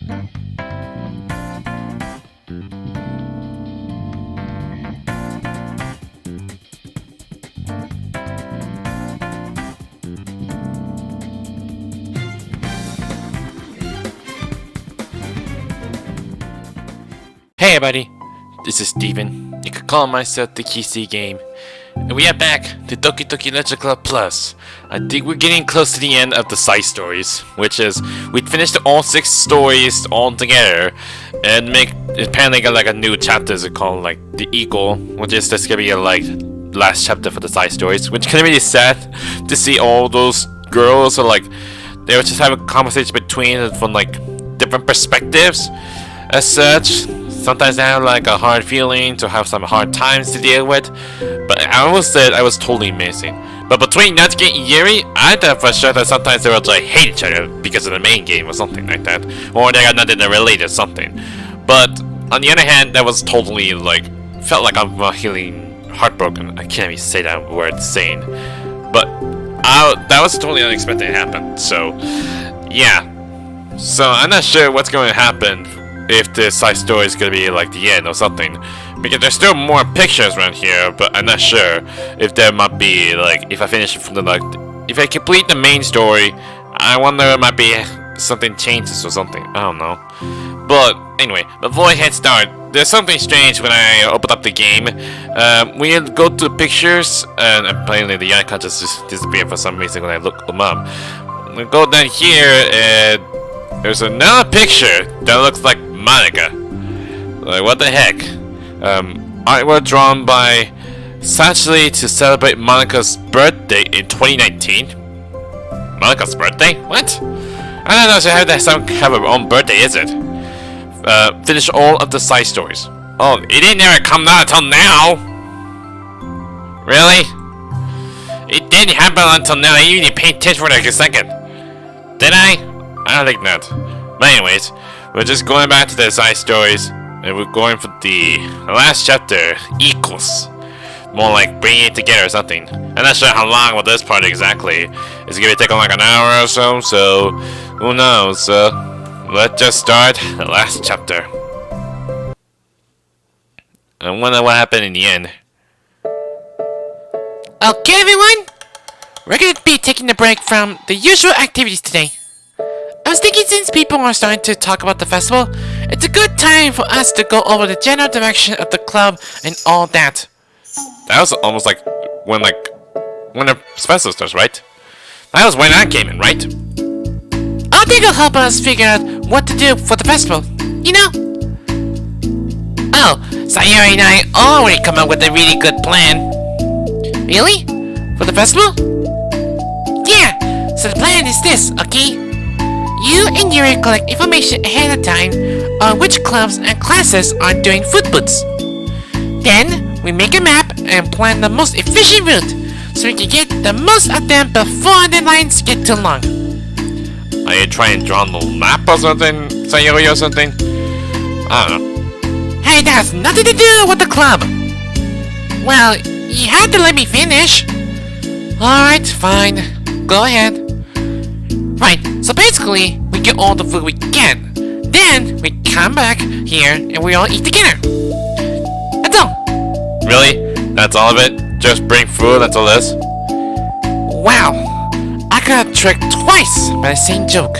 Hey everybody, this is Steven. You could call myself the KC Game. And we are back to Doki Doki Literature Club Plus. I think we're getting close to the end of the side stories, which is we finished all 6 stories all together and make apparently got like a new chapter called like the Equal, which is just gonna be a like last chapter for the side stories, which kind of really sad to see all those girls or like they were just having a conversation between them from like different perspectives as such. Sometimes they have like a hard feeling to have some hard times to deal with, but I almost said I was totally missing. But between Natsuki and Yuri, I thought for sure that sometimes they would like hate each other because of the main game or something like that, or they got nothing to relate or something. But on the other hand, that was totally like felt like I'm feeling heartbroken. I can't even say that word sane, but that was totally unexpected to happen. So yeah, so I'm not sure what's going to happen if this side story is gonna be like the end or something, because there's still more pictures around here, but I'm not sure if there might be like if I finish from the like if I complete the main story, I wonder if it might be something changes or something. I don't know. But anyway, before I head start, there's something strange when I open up the game. When you go to pictures, and apparently the icon just disappeared for some reason when I look them up. We go down here and there's another picture that looks like Monica. Like, what the heck? Artwork drawn by Satchely to celebrate Monica's birthday in 2019. Monica's birthday? What? I don't know if she had her own birthday, is it? Finish all of the side stories. Oh, it didn't ever come out until now. Really? It didn't happen until now. I didn't even pay attention for like a second. Did I? I don't think not. But anyways, we're just going back to the side stories, and we're going for the last chapter, Equals. More like bringing it together or something. I'm not sure how long with this part exactly. It's gonna take like an hour or so who knows. Let's just start the last chapter. I wonder what happened in the end. Okay everyone, we're gonna be taking a break from the usual activities today. I was thinking since people are starting to talk about the festival, it's a good time for us to go over the general direction of the club and all that. That was almost like when the festival starts, right? That was when I came in, right? I think it'll help us figure out what to do for the festival, you know? Oh, Sayori and I already come up with a really good plan. Really? For the festival? Yeah, so the plan is this, okay? You and Yuri collect information ahead of time on which clubs and classes are doing food booths. Then, we make a map and plan the most efficient route so we can get the most of them before the lines get too long. Are you trying to draw a little map or something, Sayori or something? I don't know. Hey, that has nothing to do with the club. Well, you have to let me finish. Alright, fine. Go ahead. Right, so basically, we get all the food we can. Then, we come back here and we all eat together. That's all. Really? That's all of it? Just bring food, that's all this? Wow, I got tricked twice by the same joke.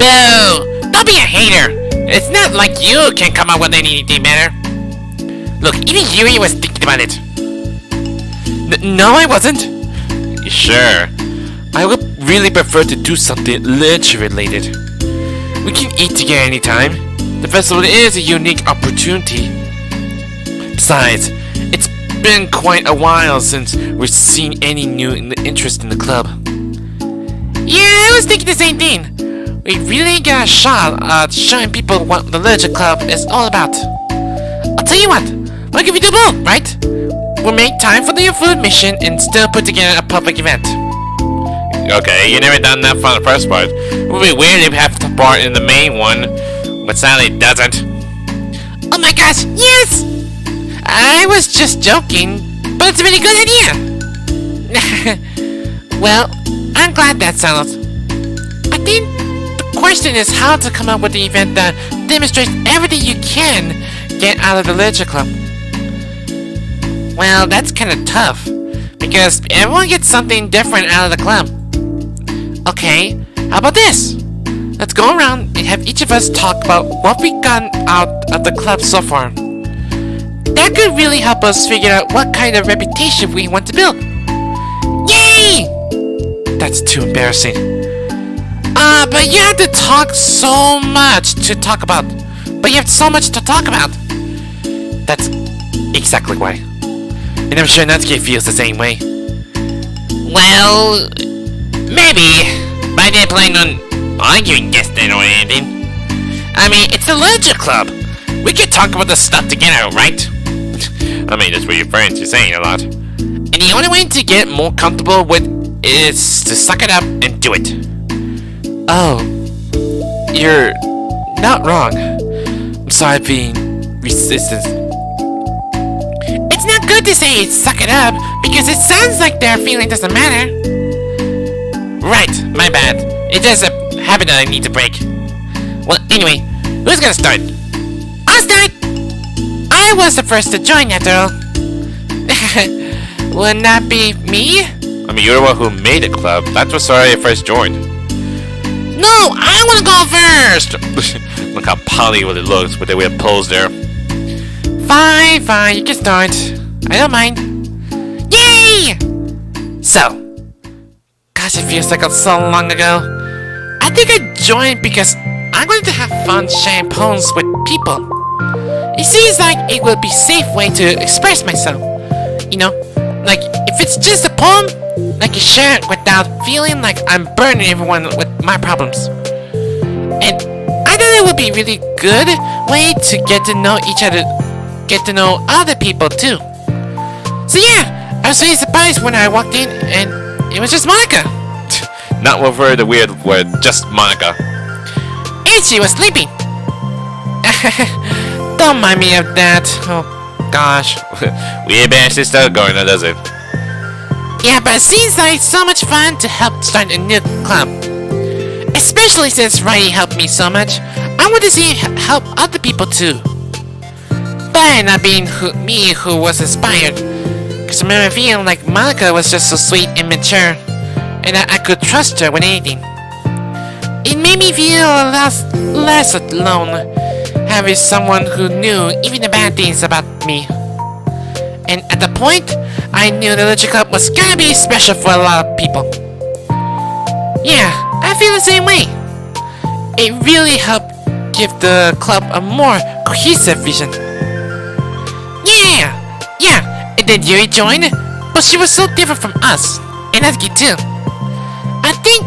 Boo! Don't be a hater. It's not like you can come up with anything better. Look, even Yuri was thinking about it. No, I wasn't. You sure? I would really prefer to do something literature related. We can eat together anytime. The festival is a unique opportunity. Besides, it's been quite a while since we've seen any new interest in the club. Yeah, I was thinking the same thing. We really got a shot at showing people what the literature club is all about. I'll tell you what if we do both, right? We'll make time for the food mission and still put together a public event. Okay, you never done that for the first part. It would be weird if you have to part in the main one, but sadly it doesn't. Oh my gosh, yes! I was just joking, but it's a really good idea. Well, I'm glad that sounds. I think the question is how to come up with the event that demonstrates everything you can get out of the Literature Club. Well, that's kind of tough, because everyone gets something different out of the club. Okay, how about this? Let's go around and have each of us talk about what we've gotten out of the club so far. That could really help us figure out what kind of reputation we want to build. Yay! That's too embarrassing. But you have to talk so much to talk about. But you have so much to talk about. That's exactly why. And I'm sure Natsuki feels the same way. Well, maybe. But I didn't plan on arguing yesterday or anything. I mean, it's the Literature Club. We could talk about the stuff together, right? I mean, that's what your friends are saying a lot. And the only way to get more comfortable with is to suck it up and do it. Oh, you're not wrong. I'm sorry for being resistant. It's not good to say suck it up because it sounds like their feeling doesn't matter. Right, my bad. It's just a habit that I need to break. Well, anyway, who's gonna start? I'll start! I was the first to join after all. Wouldn't that be me? I mean, you're the one who made the club. That's what sorry I first joined. No, I wanna go first! Look how Hollywood it looks with the way it pose there. Fine, you can start. I don't mind. Yay! So, gosh, it feels like it's so long ago. I think I joined because I wanted to have fun sharing poems with people. It seems like it would be a safe way to express myself. You know, like if it's just a poem, I can share it without feeling like I'm burdening everyone with my problems. And I thought it would be a really good way to get to know each other, get to know other people too. So yeah, I was really surprised when I walked in and it was just Monica. Not with her, the weird word, just Monica. And she was sleeping. Don't mind me of that. Oh gosh. Weird bad sister going on, does it? Yeah, but it seems like so much fun to help start a new club. Especially since Riley helped me so much. I want to see it help other people too. But not being me who was inspired. Because I remember feeling like Monica was just so sweet and mature. And I could trust her with anything. It made me feel a lot less alone. Having someone who knew even the bad things about me. And at the point, I knew the Literature Club was gonna be special for a lot of people. Yeah, I feel the same way. It really helped give the club a more cohesive vision. Yeah, and then Yuri joined, but she was so different from us, and Natsuki too. I think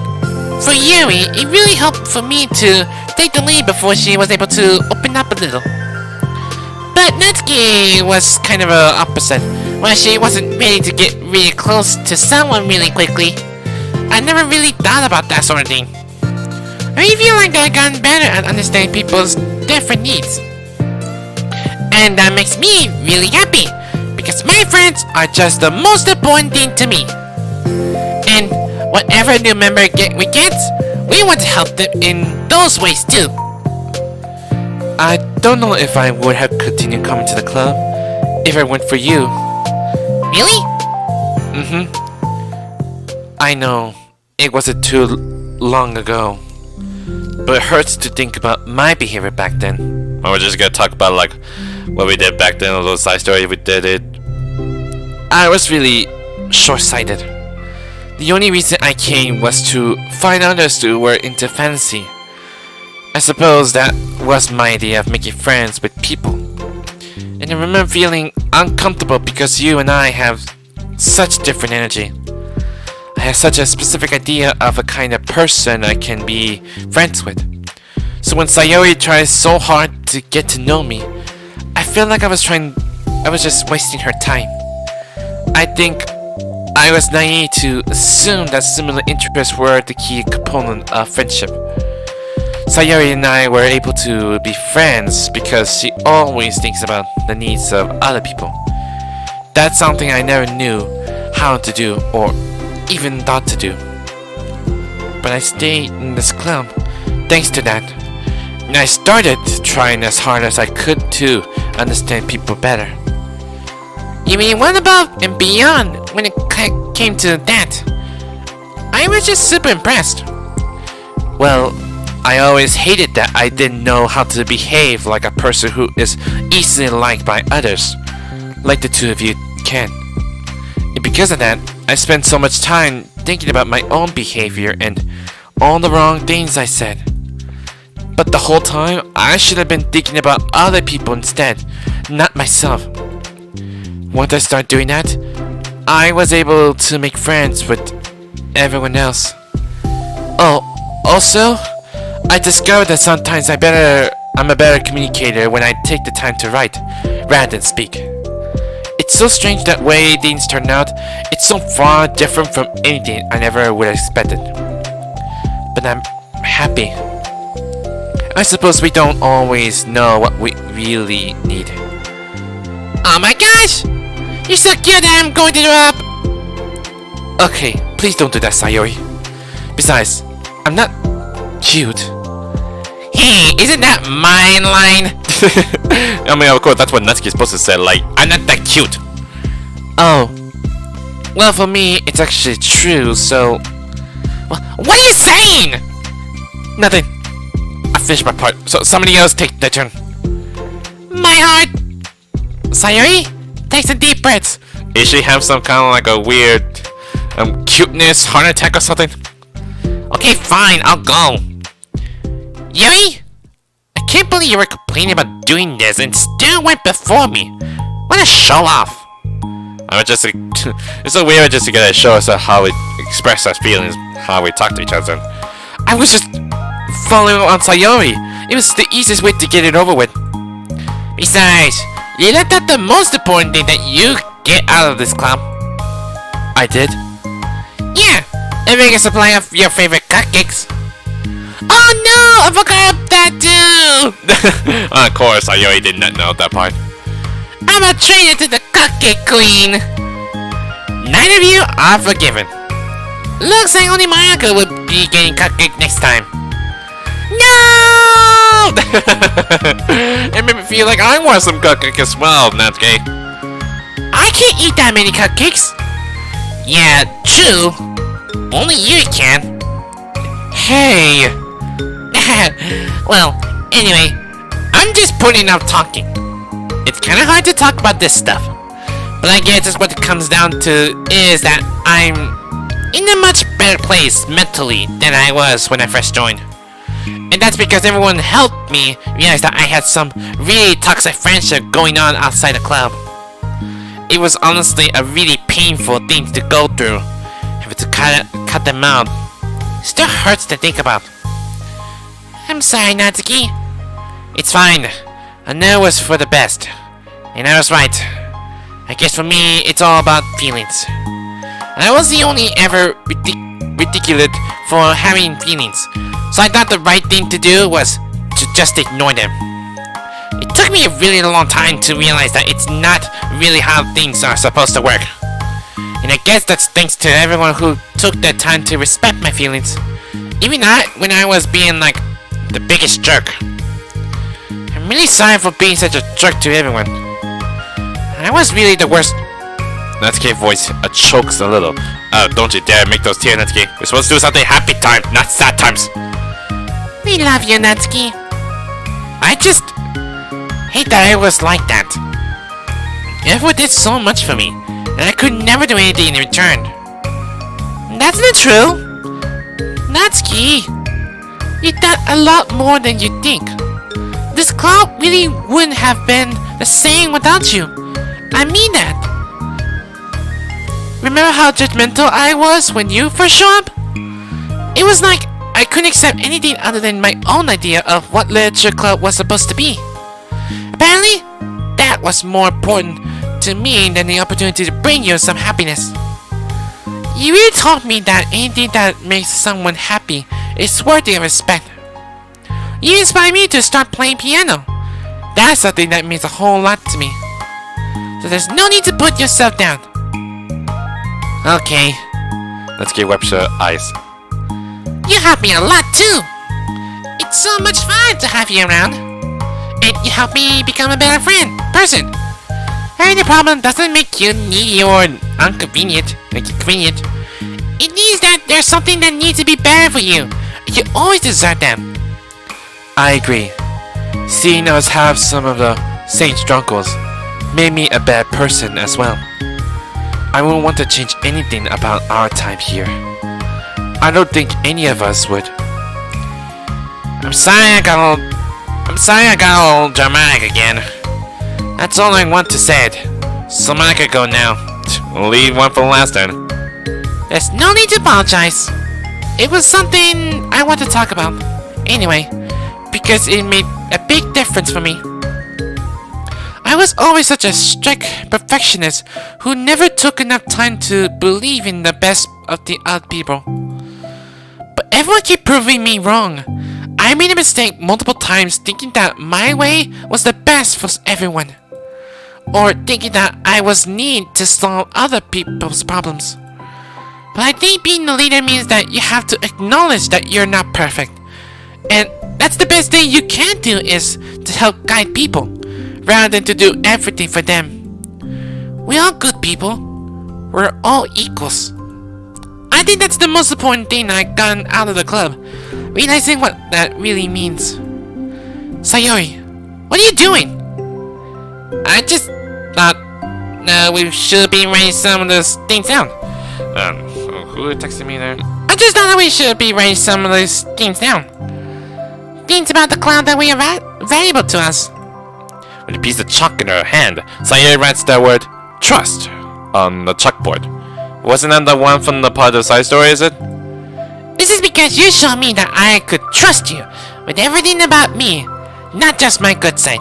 for Yuri, it really helped for me to take the lead before she was able to open up a little. But Natsuki was kind of a opposite, where she wasn't ready to get really close to someone really quickly. I never really thought about that sort of thing. I really feel like I've gotten better at understanding people's different needs. And that makes me really happy, because my friends are just the most important thing to me. And whatever new member we get, we want to help them in those ways too. I don't know if I would have continued coming to the club if it weren't for you. Really? I know, it wasn't too long ago, but it hurts to think about my behavior back then. Or we're just gonna talk about like what we did back then, all those side stories we did it. I was really short-sighted. The only reason I came was to find others who were into fantasy. I suppose that was my idea of making friends with people. And I remember feeling uncomfortable because you and I have such different energy. I have such a specific idea of a kind of person I can be friends with. So when Sayori tries so hard to get to know me, I feel like I was just wasting her time. I think I was naive to assume that similar interests were the key component of friendship. Sayori and I were able to be friends because she always thinks about the needs of other people. That's something I never knew how to do or even thought to do. But I stayed in this club thanks to that, and I started trying as hard as I could to understand people better. You mean what above and beyond when it came to that? I was just super impressed. Well, I always hated that I didn't know how to behave like a person who is easily liked by others, like the two of you can. And because of that, I spent so much time thinking about my own behavior and all the wrong things I said. But the whole time, I should have been thinking about other people instead, not myself. Once I started doing that, I was able to make friends with everyone else. Oh, also, I discovered that sometimes I'm a better communicator when I take the time to write, rather than speak. It's so strange that way things turn out. It's so far different from anything I never would have expected. But I'm happy. I suppose we don't always know what we really need. Oh my gosh! You're so cute that I'm going to throw up! Okay, please don't do that, Sayori. Besides, I'm not cute. Hey, isn't that my line? I mean, of course, that's what Natsuki is supposed to say, like, I'm not that cute. Oh. Well, for me, it's actually true, so... What are you saying? Nothing. I finished my part, so somebody else take their turn. My heart! Sayori, take some deep breaths. Is she have some kind of like a weird cuteness heart attack or something? Okay, fine, I'll go. Yui? I can't believe you were complaining about doing this and still went before me. What a show off. I was just it's so weird just to get to show us how we express our feelings, how we talk to each other. I was just following on Sayori. It was the easiest way to get it over with. Besides, you left out the most important thing that you get out of this club. I did? Yeah, and make a supply of your favorite cupcakes. Oh no, I forgot that too! Of course, Sayori did not know that part. I'm a traitor to the cupcake queen. None of you are forgiven. Looks like only my uncle will be getting cupcake next time. No! It made me feel like I want some cupcake as well, Natsuki. I can't eat that many cupcakes. Yeah, true. Only you can. Hey. Well, anyway, I'm just putting off talking. It's kind of hard to talk about this stuff, but I guess what it comes down to is that I'm in a much better place mentally than I was when I first joined. And that's because everyone helped me realize that I had some really toxic friendship going on outside the club. It was honestly a really painful thing to go through. Having to cut them out still hurts to think about. I'm sorry, Natsuki. It's fine. I know it was for the best. And I was right. I guess for me, it's all about feelings. And I was the only ever ridiculous for having feelings. So I thought the right thing to do was to just ignore them. It took me a really long time to realize that it's not really how things are supposed to work. And I guess that's thanks to everyone who took the time to respect my feelings. Even when I was being like the biggest jerk. I'm really sorry for being such a jerk to everyone. I was really the worst. Natsuki's voice chokes a little. Don't you dare make those tears, Natsuki. We're supposed to do something happy time, not sad times. We love you, Natsuki. I just hate that I was like that. Everyone did so much for me, and I could never do anything in return. That's not true. Natsuki, you done a lot more than you think. This club really wouldn't have been the same without you. I mean that. Remember how judgmental I was when you first showed up? It was like I couldn't accept anything other than my own idea of what literature club was supposed to be. Apparently, that was more important to me than the opportunity to bring you some happiness. You really taught me that anything that makes someone happy is worthy of respect. You inspired me to start playing piano. That's something that means a whole lot to me. So there's no need to put yourself down. Okay. Natsuki wipes her eyes. You helped me a lot too. It's so much fun to have you around. And you help me become a better person. Having a problem doesn't make you needy or inconvenient. It means that there's something that needs to be better for you. You always deserve them. I agree. Seeing us have some of the same struggles made me a bad person as well. I wouldn't want to change anything about our time here. I don't think any of us would. I'm sorry I got a little dramatic again. That's all I want to say. So I could go now. We'll leave one for the last time. There's no need to apologize. It was something I want to talk about. Anyway, because it made a big difference for me. I was always such a strict perfectionist who never took enough time to believe in the best of the other people. But everyone kept proving me wrong. I made a mistake multiple times thinking that my way was the best for everyone. Or thinking that I was needed to solve other people's problems. But I think being the leader means that you have to acknowledge that you're not perfect. And that's the best thing you can do, is to help guide people, rather than to do everything for them. We're all good people. We're all equals. I think that's the most important thing I got out of the club, realizing what that really means. Sayori, what are you doing? I just thought we should be writing some of those things down. Who texted me there? I just thought that we should be writing some of those things down. Things about the cloud that we are valuable to us. With a piece of chalk in her hand, Sayori writes the word trust on the chalkboard. Wasn't that the one from the part of the side story, is it? This is because you showed me that I could trust you with everything about me, not just my good side.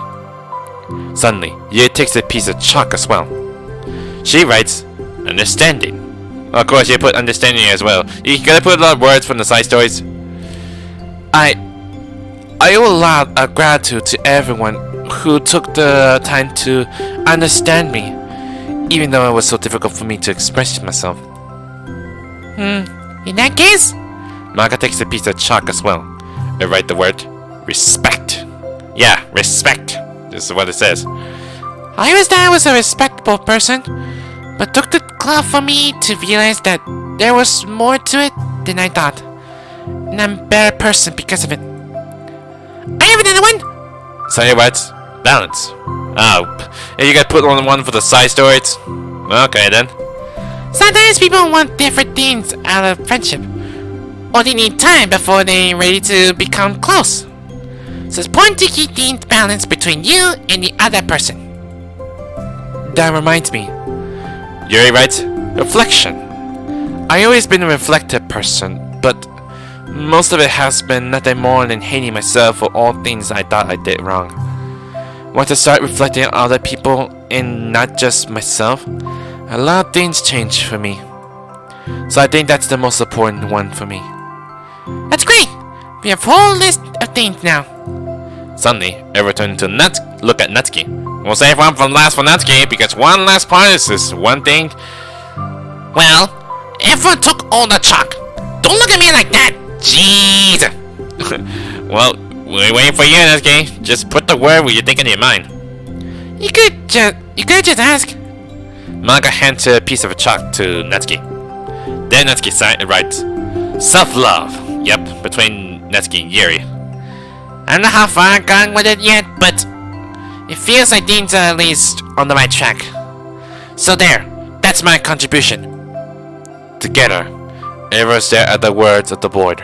Suddenly, Ye takes a piece of chalk as well. She writes understanding. Of course, you put understanding as well. You gotta put a lot of words from the side stories. I owe a lot of gratitude to everyone who took the time to understand me, even though it was so difficult for me to express myself. In that case, Maka takes a piece of chalk as well. I write the word respect. Yeah, respect. This is what it says. I always thought I was a respectable person, but took the club for me to realize that there was more to it than I thought. And I'm a better person because of it. I have another one! Sayori writes balance. Oh, you gotta put on one for the side stories? Okay then. Sometimes people want different things out of friendship, or they need time before they're ready to become close. So it's important to keep things balanced between you and the other person. That reminds me. Yuri writes reflection. I always been a reflective person, but most of it has been nothing more than hating myself for all things I thought I did wrong. Want to start reflecting on other people and not just myself? A lot of things changed for me. So I think that's the most important one for me. That's great! We have a whole list of things now. Suddenly, I return to look at Natsuki. We'll save one from last for Natsuki because one last part is this one thing. Well, everyone took all the chalk. Don't look at me like that! Jeez! Well, we're waiting for you, Natsuki. Just put the word what you think in your mind. You could just ask. Manga hands a piece of chalk to Natsuki. Then Natsuki writes self-love. Yep, between Natsuki and Yuri. I don't know how far I've gone with it yet, but it feels like things are at least on the right track. So there, that's my contribution. Together, everyone stare at the words of the board.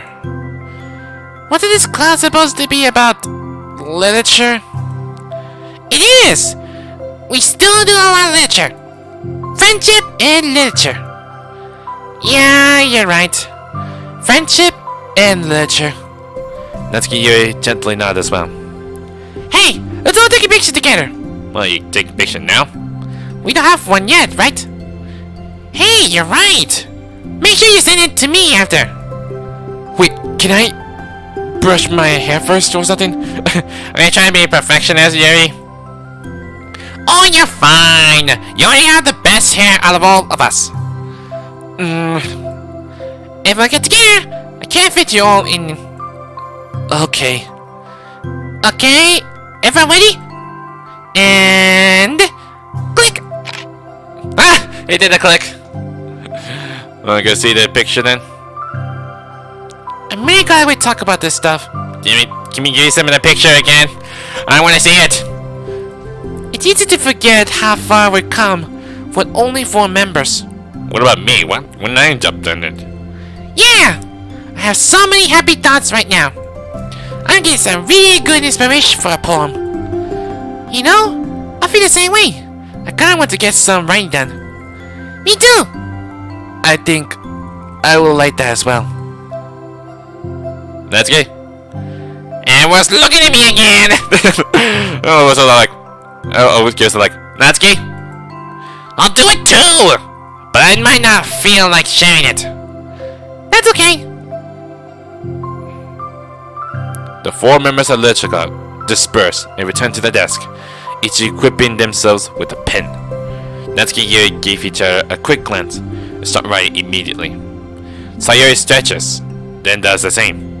What is this class supposed to be about? Literature? It is! We still do a lot of literature. Friendship and literature. Yeah, you're right. Friendship and literature. Natsuki and Yuri gently nod as well. Hey, let's all take a picture together. Well, you take a picture now? We don't have one yet, right? Hey, you're right. Make sure you send it to me after. Wait, can I brush my hair first or something? Are you trying to be a perfectionist, Yuri? Oh, you're fine. You already have the best hair out of all of us. If I get together, I can't fit you all in. Okay. Okay, everyone ready? And click! Ah! It did a click. Wanna go see the picture then? I'm really glad we talk about this stuff. Give me some of the picture again. I wanna see it. It's easy to forget how far we've come with only 4 members. What about me? What? When I jumped in it? Yeah! I have so many happy thoughts right now. I'm getting some really good inspiration for a poem. You know, I feel the same way. I kinda want to get some writing done. Me too! I think I will like that as well. That's good. And was looking at me again. Oh, was like, oh, was just like, Natsuki, I'll do it too! But I might not feel like sharing it. That's okay. the 4 members of Literature Club disperse and return to the desk, each equipping themselves with a pen. Natsuki and Yuri give each other a quick glance and start writing immediately. Sayuri stretches, then does the same.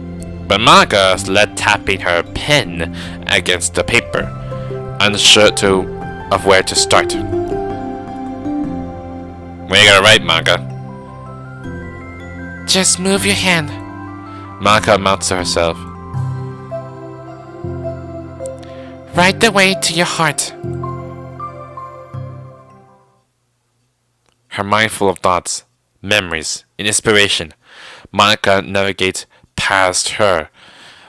But Monica is left tapping her pen against the paper, unsure of where to start. Where you gonna write, Monica? Just move your hand. Monica mouths to herself. Right the way to your heart. Her mind full of thoughts, memories, and inspiration, Monica navigates past her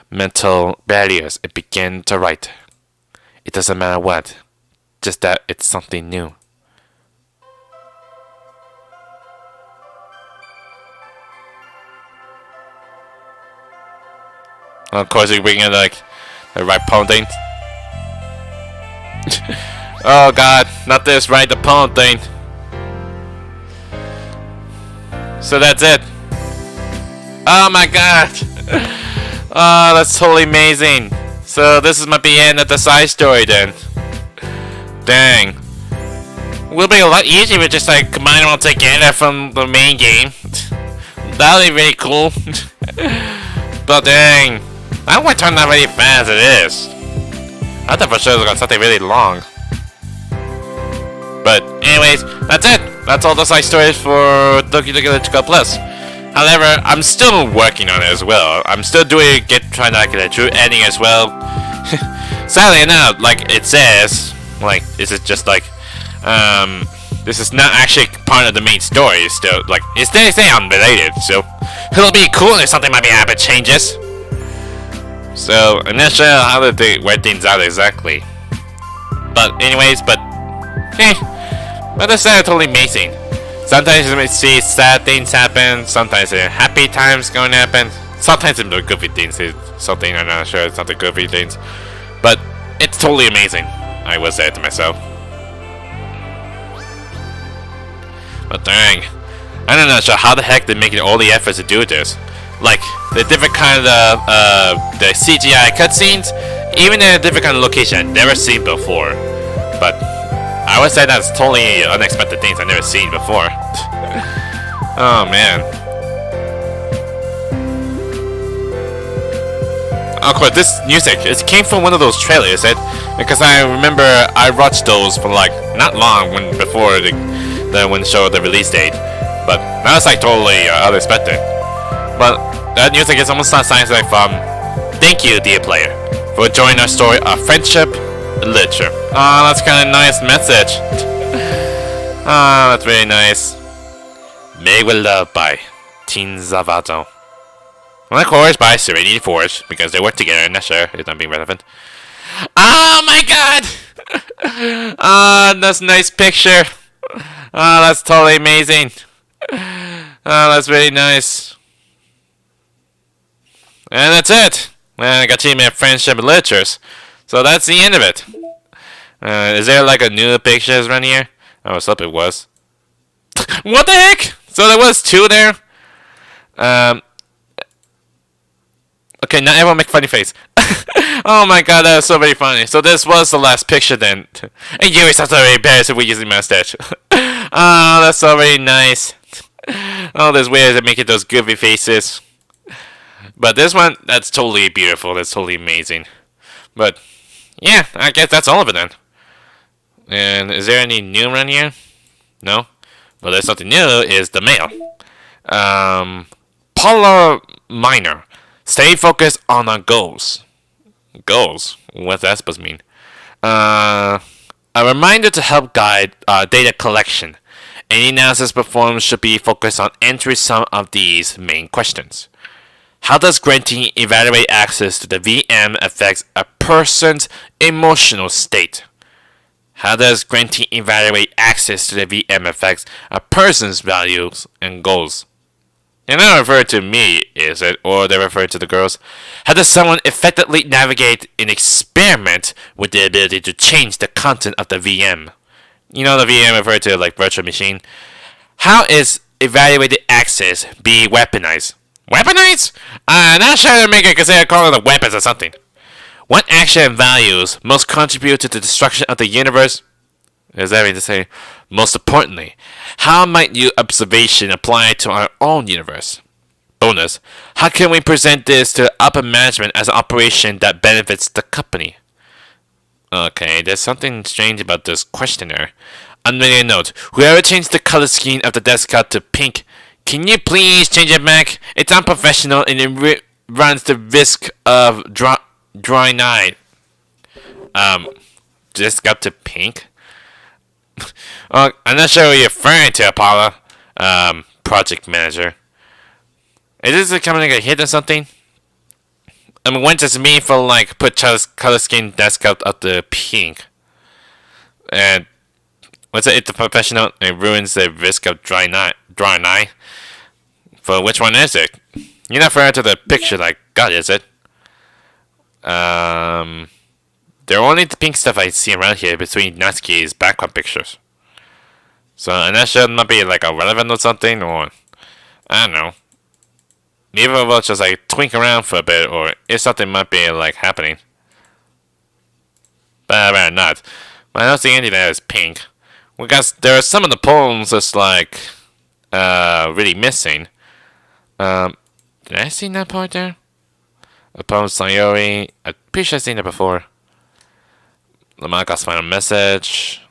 mental barriers and begins to write. It doesn't matter what, just that it's something new. Of course, you bring in like the right poem thing. Oh God, not this, right? The poem thing. So that's it. Oh my God. Oh, that's totally amazing. So this is might be the end of the side story then. Dang. Will be a lot easier if just like combine them all together from the main game. That would be really cool. But dang. That one turned out really fast as it is. I thought for sure it was gonna something really long. But anyways, that's it. That's all the side stories for Doki Doki Literature Club Plus. However, I'm still working on it as well. I'm still trying to get a true ending as well. Sadly enough, like it says, like this is just like, this is not actually part of the main story. It's still like they say unrelated. So it'll be cool if something might be happen changes. So I'm not sure how to work things out exactly. But anyways, hey, but that's totally amazing. Sometimes you may see sad things happen, sometimes happy times going to happen, sometimes it's goofy things, something I'm not sure, it's not the goofy things. But it's totally amazing, I will say it to myself. But dang, I'm not sure how the heck they're making all the efforts to do this. Like, the different kind of, the CGI cutscenes, even in a different kind of location I've never seen before. But I would say that's totally unexpected things I've never seen before. Oh man. Of course, this music, it came from one of those trailers, because I remember I watched those for like not long before when showed the release date. But that was like totally unexpected. But that music is almost not science like from thank you, dear player, for joining our story of friendship and literature. Oh, that's kind of nice message. Oh, that's really nice. Made with Love by Teen Zavato. And of course by Serenity Forge, because they work together, I'm not sure, it's not being relevant. Oh my God! Ah, that's a nice picture. Oh, that's totally amazing. Oh, that's really nice. And that's it. I got Team Friendship and Literatures. So that's the end of it. Is there like a new pictures around here? Oh, I thought it was. What the heck? So there was 2 there? Okay, now everyone make funny face. Oh my God, that was so very funny. So this was the last picture then. And you sounds so very embarrassed if we using mustache. Oh, that's so very nice. Oh, there's ways of making those goofy faces. But this one, that's totally beautiful. That's totally amazing. But yeah, I guess that's all of it then. And is there any new around here? No? Well, there's something new, is the mail. Paula Minor. Stay focused on our goals. Goals? What's that supposed to mean? A reminder to help guide data collection. Any analysis performed should be focused on answering some of these main questions. How does granting evaluate access to the VM affect a person's emotional state? How does granting evaluate access to the VM affect a person's values and goals? They're not referring to me, is it? Or they're referring to the girls? How does someone effectively navigate an experiment with the ability to change the content of the VM? You know the VM referred to like virtual machine? How is evaluated access be weaponized? Weaponized? Not sure to make it because they're calling it weapons or something. What action and values most contribute to the destruction of the universe? Is that mean to say? Most importantly, how might your observation apply to our own universe? Bonus, how can we present this to upper management as an operation that benefits the company? Okay, there's something strange about this questionnaire. Unrelated note, whoever changed the color scheme of the desktop to pink, can you please change it back? It's unprofessional and it runs the risk of drawing eye. Desktop to pink? I'm not sure what you're referring to, Apollo. Project manager. Is this coming like a hit or something? I mean, when does it mean for like put color scheme desktop up to pink? And what's it? It's a professional. It ruins the risk of drawing eye. For which one is it? You're not referring to the picture like God, is it? There are only the pink stuff I see around here between Natsuki's background pictures. So I'm not sure it might be like irrelevant or something, or I don't know. Maybe we'll just like twink around for a bit, or if something might be like happening. But I better not. But I don't see anything that is pink. Because there are some of the poems that's like really missing. Did I see that part there? A poem Sayori. I'm pretty sure I've seen that before. Lamaka's final message.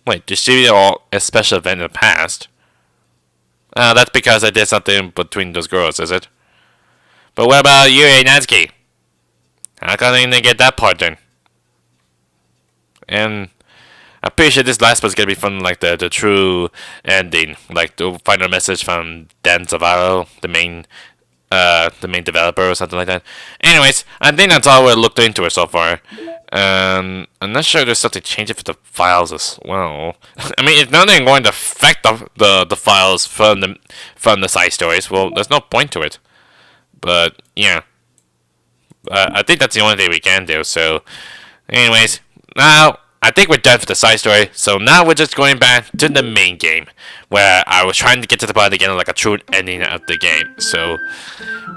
Wait, distributed all a special event in the past. That's because I did something between those girls, is it? But what about you, Natsuki? How come I didn't get that part then? And I'm pretty sure this last part's gonna be from like the true ending, like the final message from Dan Zavarro, the main developer or something like that. Anyways, I think that's all we looked into it so far. I'm not sure there's something changing for the files as well. I mean, if nothing going to affect the files from the side stories, well, there's no point to it. But yeah, I think that's the only thing we can do. So, anyways, now I think we're done for the side story. So now we're just going back to the main game, where I was trying to get to the part again, like a true ending of the game. So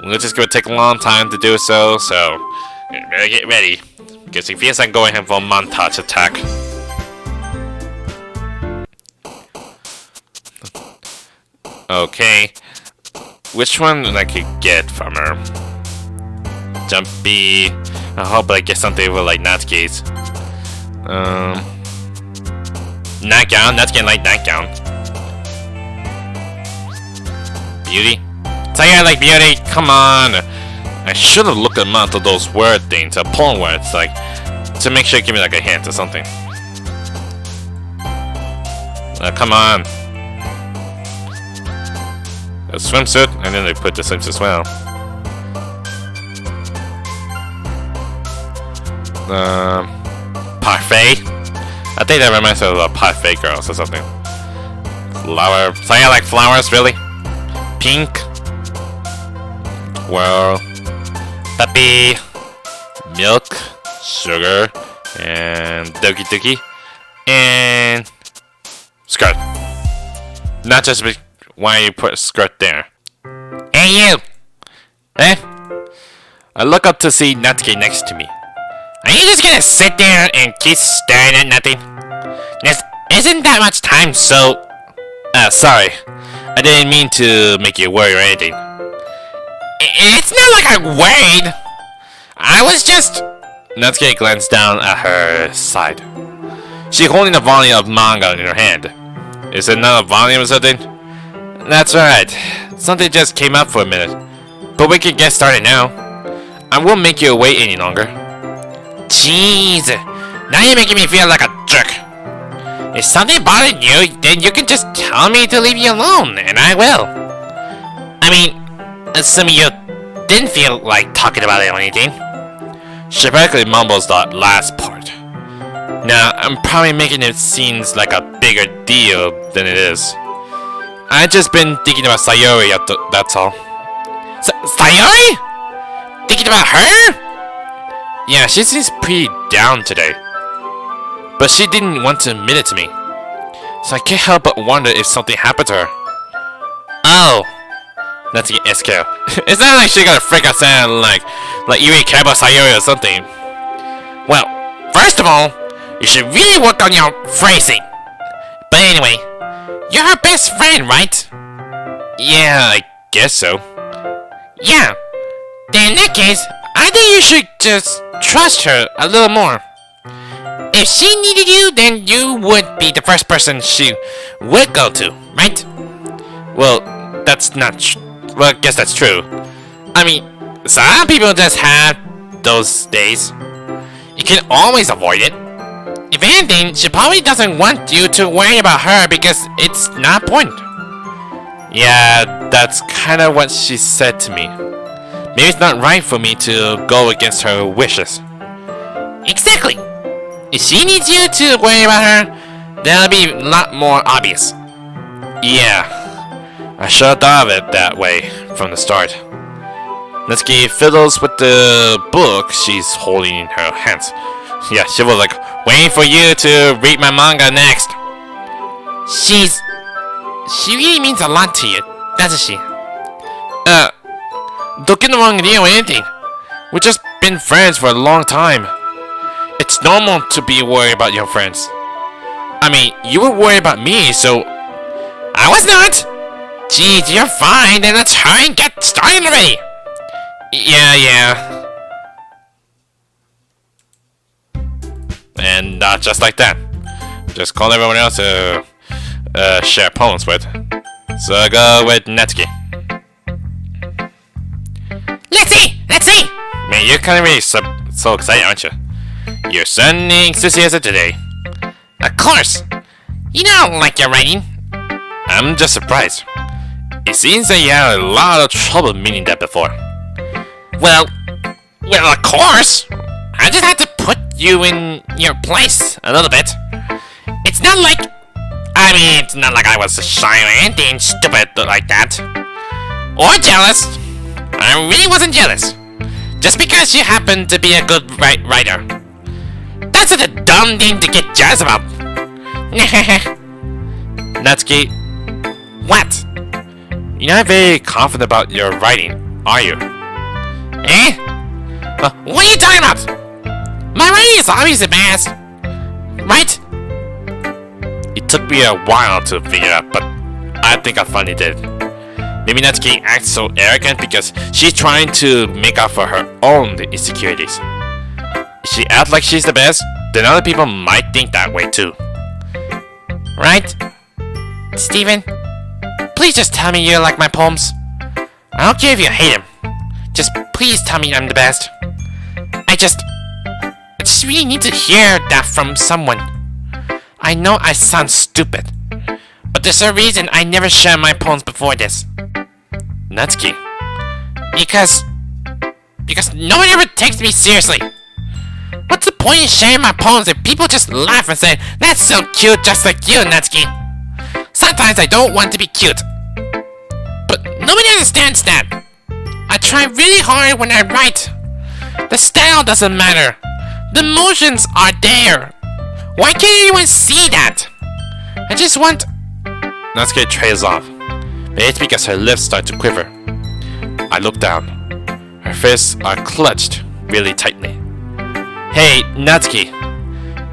we're just gonna take a long time to do so. So you better get ready, because it feels like going in for a montage attack. Okay, which one did I could get from her? Jumpy. I hope I get something with like Natsuki's. Nightgown. Natsuki like nightgown. Beauty. So yeah, like beauty. Come on. I should have looked at amount of those word things, poem words, like to make sure it give me like a hint or something. Come on. A swimsuit, and then they put the swimsuit as well. Parfait. I think that reminds me of Parfait Girls or something. Flower. So yeah, like flowers, really. Pink. Well, puppy, milk, sugar, and Doki Doki, and skirt. Not just why you put a skirt there. Hey you! Eh? I look up to see Natsuki next to me. Are you just gonna sit there and keep staring at nothing? There isn't that much time, so... sorry. I didn't mean to make you worry or anything. It's not like I worried. I was just... Natsuki glanced down at her side. She's holding a volume of manga in her hand. Is it not a volume or something? That's right. Something just came up for a minute. But we can get started now. I won't make you wait any longer. Jeez. Now you're making me feel like a jerk. If something bothered you, then you can just tell me to leave you alone, and I will. I mean, assuming you didn't feel like talking about it or anything. She practically mumbles that last part. Now, I'm probably making it seem like a bigger deal than it is. I've just been thinking about Sayori, that's all. Sayori? Thinking about her? Yeah, she seems pretty down today. But she didn't want to admit it to me. So I can't help but wonder if something happened to her. Oh. Natsuki SK. It's not like she got a freak out saying like you really care about Sayori or something. Well, first of all, you should really work on your phrasing. But anyway, you're her best friend, right? Yeah, I guess so. Yeah. Then in that case, I think you should just trust her a little more. If she needed you, then you would be the first person she would go to, right? Well, that's not well, I guess that's true. I mean, some people just have those days. You can always avoid it. If anything, she probably doesn't want you to worry about her because it's not important. Yeah, that's kind of what she said to me. Maybe it's not right for me to go against her wishes. Exactly. If she needs you to worry about her, that'll be a lot more obvious. Yeah, I should have thought of it that way from the start. Natsuki fiddles with the book she's holding in her hands. Yeah, she was like, waiting for you to read my manga next. She really means a lot to you, doesn't she? Don't get the wrong idea or anything. We've just been friends for a long time. It's normal to be worried about your friends. I mean, you were worried about me, so... I was not! Jeez, you're fine, then let's hurry and get started already! Yeah. And just like that. Just call everyone else to share poems with. So I go with Natsuki. Let's see! Man, you're kind of really so excited, aren't you? You're certainly enthusiastic today. Of course! You know, like your writing. I'm just surprised. It seems that you had a lot of trouble meeting that before. Well, of course! I just had to put you in your place a little bit. It's not like I was shy or anything stupid like that. Or jealous. I really wasn't jealous. Just because you happen to be a good writer. That's such a dumb thing to get jealous about. Natsuki, what? you're not very confident about your writing, are you? Eh? What are you talking about? My writing is obviously the best. Right? It took me a while to figure it out, but I think I finally did. Maybe Natsuki acts so arrogant because she's trying to make up for her own insecurities. If she acts like she's the best, then other people might think that way too. Right? Steven, please just tell me you like my poems. I don't care if you hate them. Just please tell me I'm the best. I just really need to hear that from someone. I know I sound stupid, but there's a reason I never shared my poems before this. Natsuki. Because no one ever takes me seriously. What's the point in sharing my poems if people just laugh and say, "That's so cute, just like you, Natsuki"? Sometimes I don't want to be cute. But nobody understands that. I try really hard when I write. The style doesn't matter. The emotions are there. Why can't anyone see that? I just want... Natsuki trails off. Maybe it's because her lips start to quiver. I look down. Her fists are clutched really tightly. Hey, Natsuki.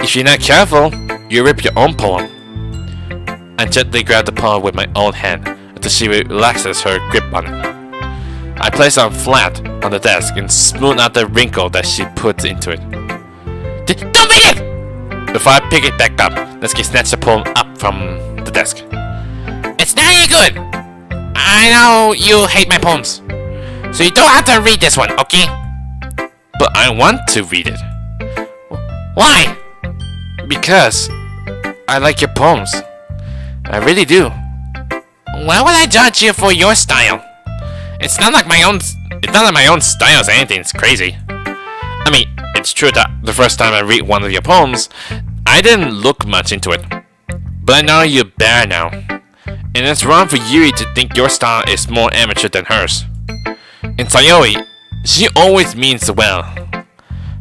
If you're not careful, you rip your own poem. I gently grab the poem with my own hand until she relaxes her grip on it. I place it flat on the desk and smooth out the wrinkle that she puts into it. Don't read it! Before I pick it back up, Natsuki snatched the poem up from the desk. It's not any good! I know you hate my poems, so you don't have to read this one, okay? But I want to read it. Why? Because I like your poems. I really do. Why would I judge you for your style? It's not like my own style is anything. It's crazy. I mean, it's true that the first time I read one of your poems, I didn't look much into it. But I know you're better now. And it's wrong for Yuri to think your style is more amateur than hers. And Sayori, she always means well.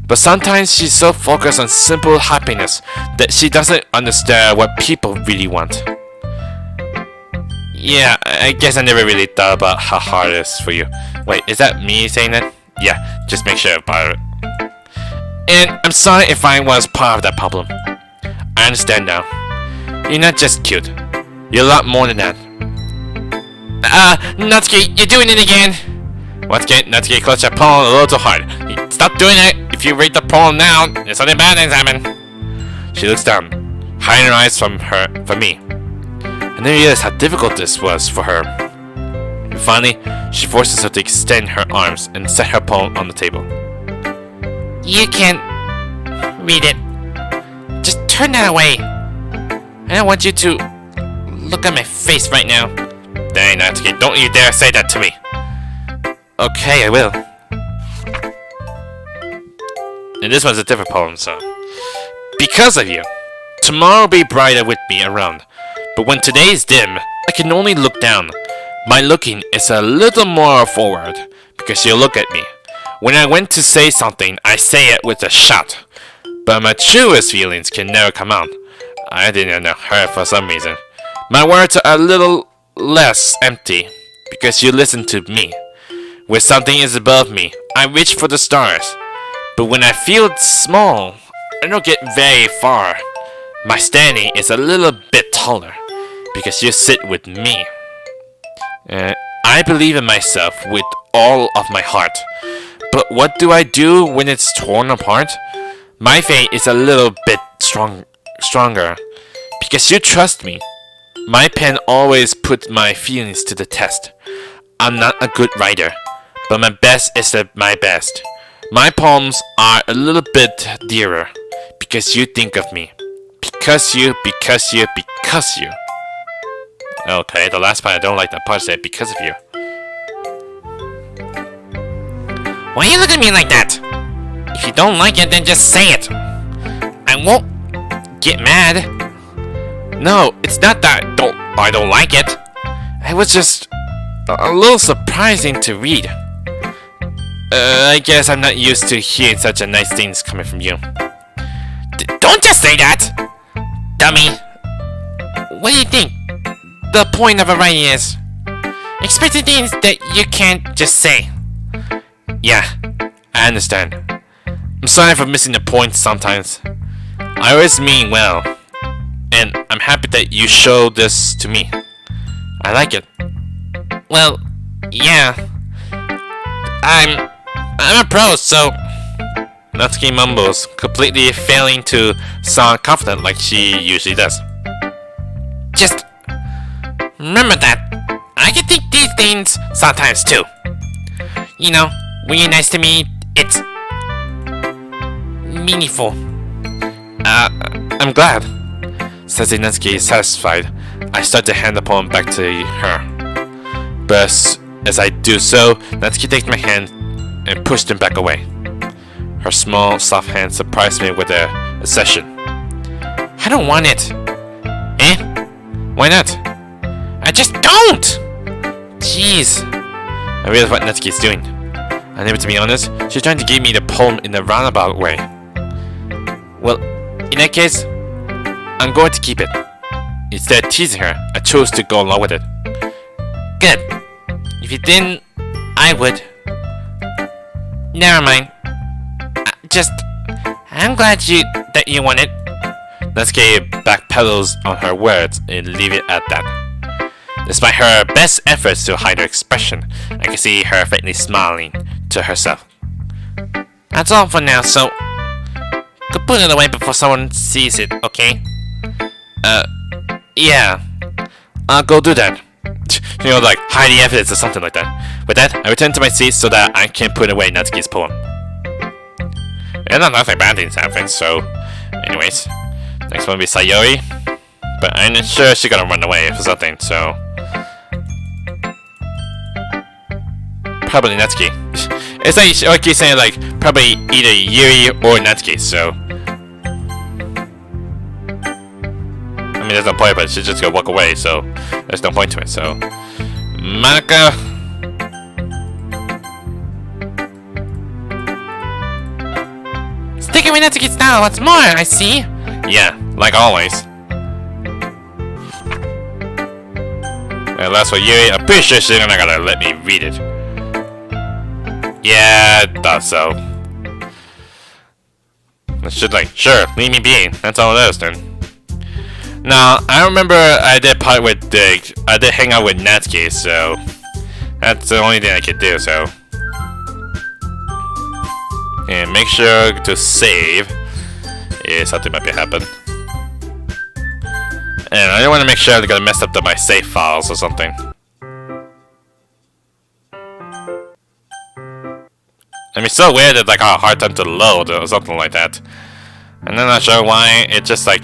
But sometimes she's so focused on simple happiness that she doesn't understand what people really want. Yeah, I guess I never really thought about how hard it is for you. Wait, is that me saying that? Yeah, just make sure about it. And I'm sorry if I was part of that problem. I understand now. You're not just cute. You're a lot more than that. Natsuki, you're doing it again! Once again, Natsuki clutched her poem a little too hard. Stop doing it! If you read the poem now, there's something bad things happen. She looks down, hiding her eyes from me. And then realized how difficult this was for her. And finally, she forced herself to extend her arms and set her poem on the table. You can't read it. Just turn that away. I don't want you to look at my face right now. Dang, Natsuki, don't you dare say that to me. Okay, I will. And this one's a different poem, so. Because of you, tomorrow will be brighter with me around. But when today is dim, I can only look down. My looking is a little more forward, because you look at me. When I went to say something, I say it with a shout. But my truest feelings can never come out. I didn't know her for some reason. My words are a little less empty, because you listen to me. When something is above me, I reach for the stars. But when I feel small, I don't get very far. My standing is a little bit taller, because you sit with me. I believe in myself with all of my heart. But what do I do when it's torn apart? My fate is a little bit stronger, because you trust me. My pen always puts my feelings to the test. I'm not a good writer, but my best is my best. My poems are a little bit dearer, because you think of me. Because you. Okay, the last part I don't like that part said because of you. Why you look at me like that? If you don't like it, then just say it. I won't get mad. No, it's not that I don't like it. It was just a little surprising to read. I guess I'm not used to hearing such a nice things coming from you. Don't just say that! Dummy! What do you think the point of a writing is? Expecting things that you can't just say. Yeah, I understand. I'm sorry for missing the point sometimes. I always mean well. And I'm happy that you showed this to me. I like it. Well, yeah. I'm a pro, so... Natsuki mumbles, completely failing to sound confident like she usually does. Just remember that I can think these things sometimes too. You know, when you're nice to me, it's meaningful. I'm glad. Says Natsuki is satisfied. I start to hand the poem back to her. But as I do so, Natsuki takes my hand and pushed him back away. Her small, soft hand surprised me with a accession. I don't want it. Eh? Why not? I just don't! Jeez. I realize what Natsuki's doing. Unable to be honest, she's trying to give me the poem in a roundabout way. Well, in that case, I'm going to keep it. Instead of teasing her, I chose to go along with it. Good. If you didn't, I would. Never mind. I'm glad that you want it. Natsuki backpedals on her words and leave it at that. Despite her best efforts to hide her expression, I can see her faintly smiling to herself. That's all for now, so go put it away before someone sees it, okay? Yeah. I'll go do that. You know, like, hide the evidence or something like that. With that, I return to my seat so that I can put away Natsuki's poem. And nothing bad things happen, so... Anyways, next one will be Sayori. But I'm not sure she's gonna run away for something, so... Probably Natsuki. It's like she's saying, like, probably either Yuri or Natsuki, so... I mean, there's no point, but she's just gonna walk away, so... There's no point to it, so... Monica! Sticking with Natsuki style, what's more, I see! Yeah, like always. And last for Yuri, I'm pretty sure she's not gonna let me read it. Yeah, I thought so. I should like, sure, leave me be. That's all it is then. Now, I remember I did hang out with Natsuki, so that's the only thing I could do, so. And make sure to save if something might be happen. And I don't want to make sure I'm gonna mess up my save files or something. I mean, it's so weird that like a hard time to load or something like that. And I'm not sure why it just like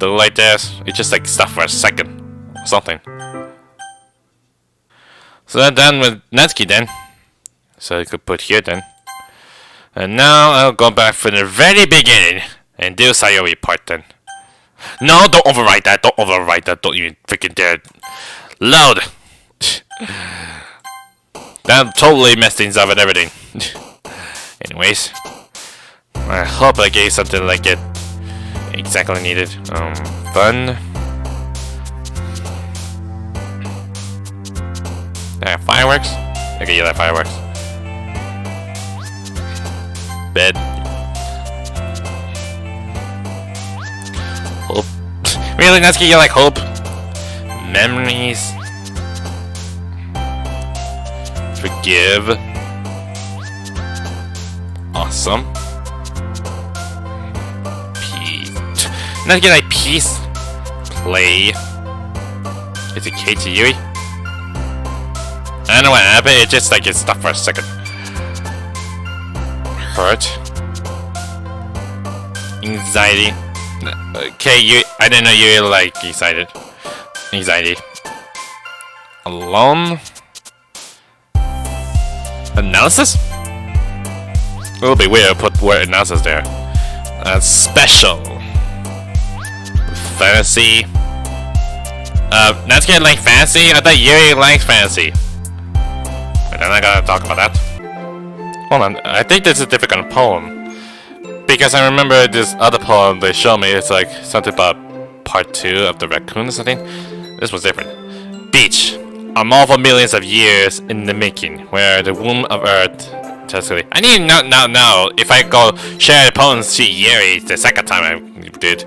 like this. It just like stuck for a second or something. So that's done with Natsuki then. So you could put here then. And now I'll go back from the very beginning and do Sayori part then. No, don't overwrite that. Don't overwrite that. Don't even freaking dare. Load. That totally messed things up and everything. Anyways, I hope I gave something like it exactly needed. Fun. Fireworks? Okay, you like fireworks. Bed. Hope. Really, Natsuki, you like hope? Memories. Forgive. Awesome. Peace. Natsuki like peace. Play. Is it K to Yui? I don't know what happened, it just like it stopped for a second. Hurt. Anxiety. Okay, I didn't know you like excited. Anxiety. Alone. Analysis? A little bit weird to put word analysis there. Special. Fantasy. Natsuki like fantasy? I thought Yuri likes fantasy. But I'm not gonna talk about that. Hold on, I think this is a different kind of poem. Because I remember this other poem they showed me, it's like something about part 2 of the raccoon or something. This was different. Beach. A mall for millions of years in the making, where the womb of Earth. I need to know if I go share the poems to Yuri the second time I did.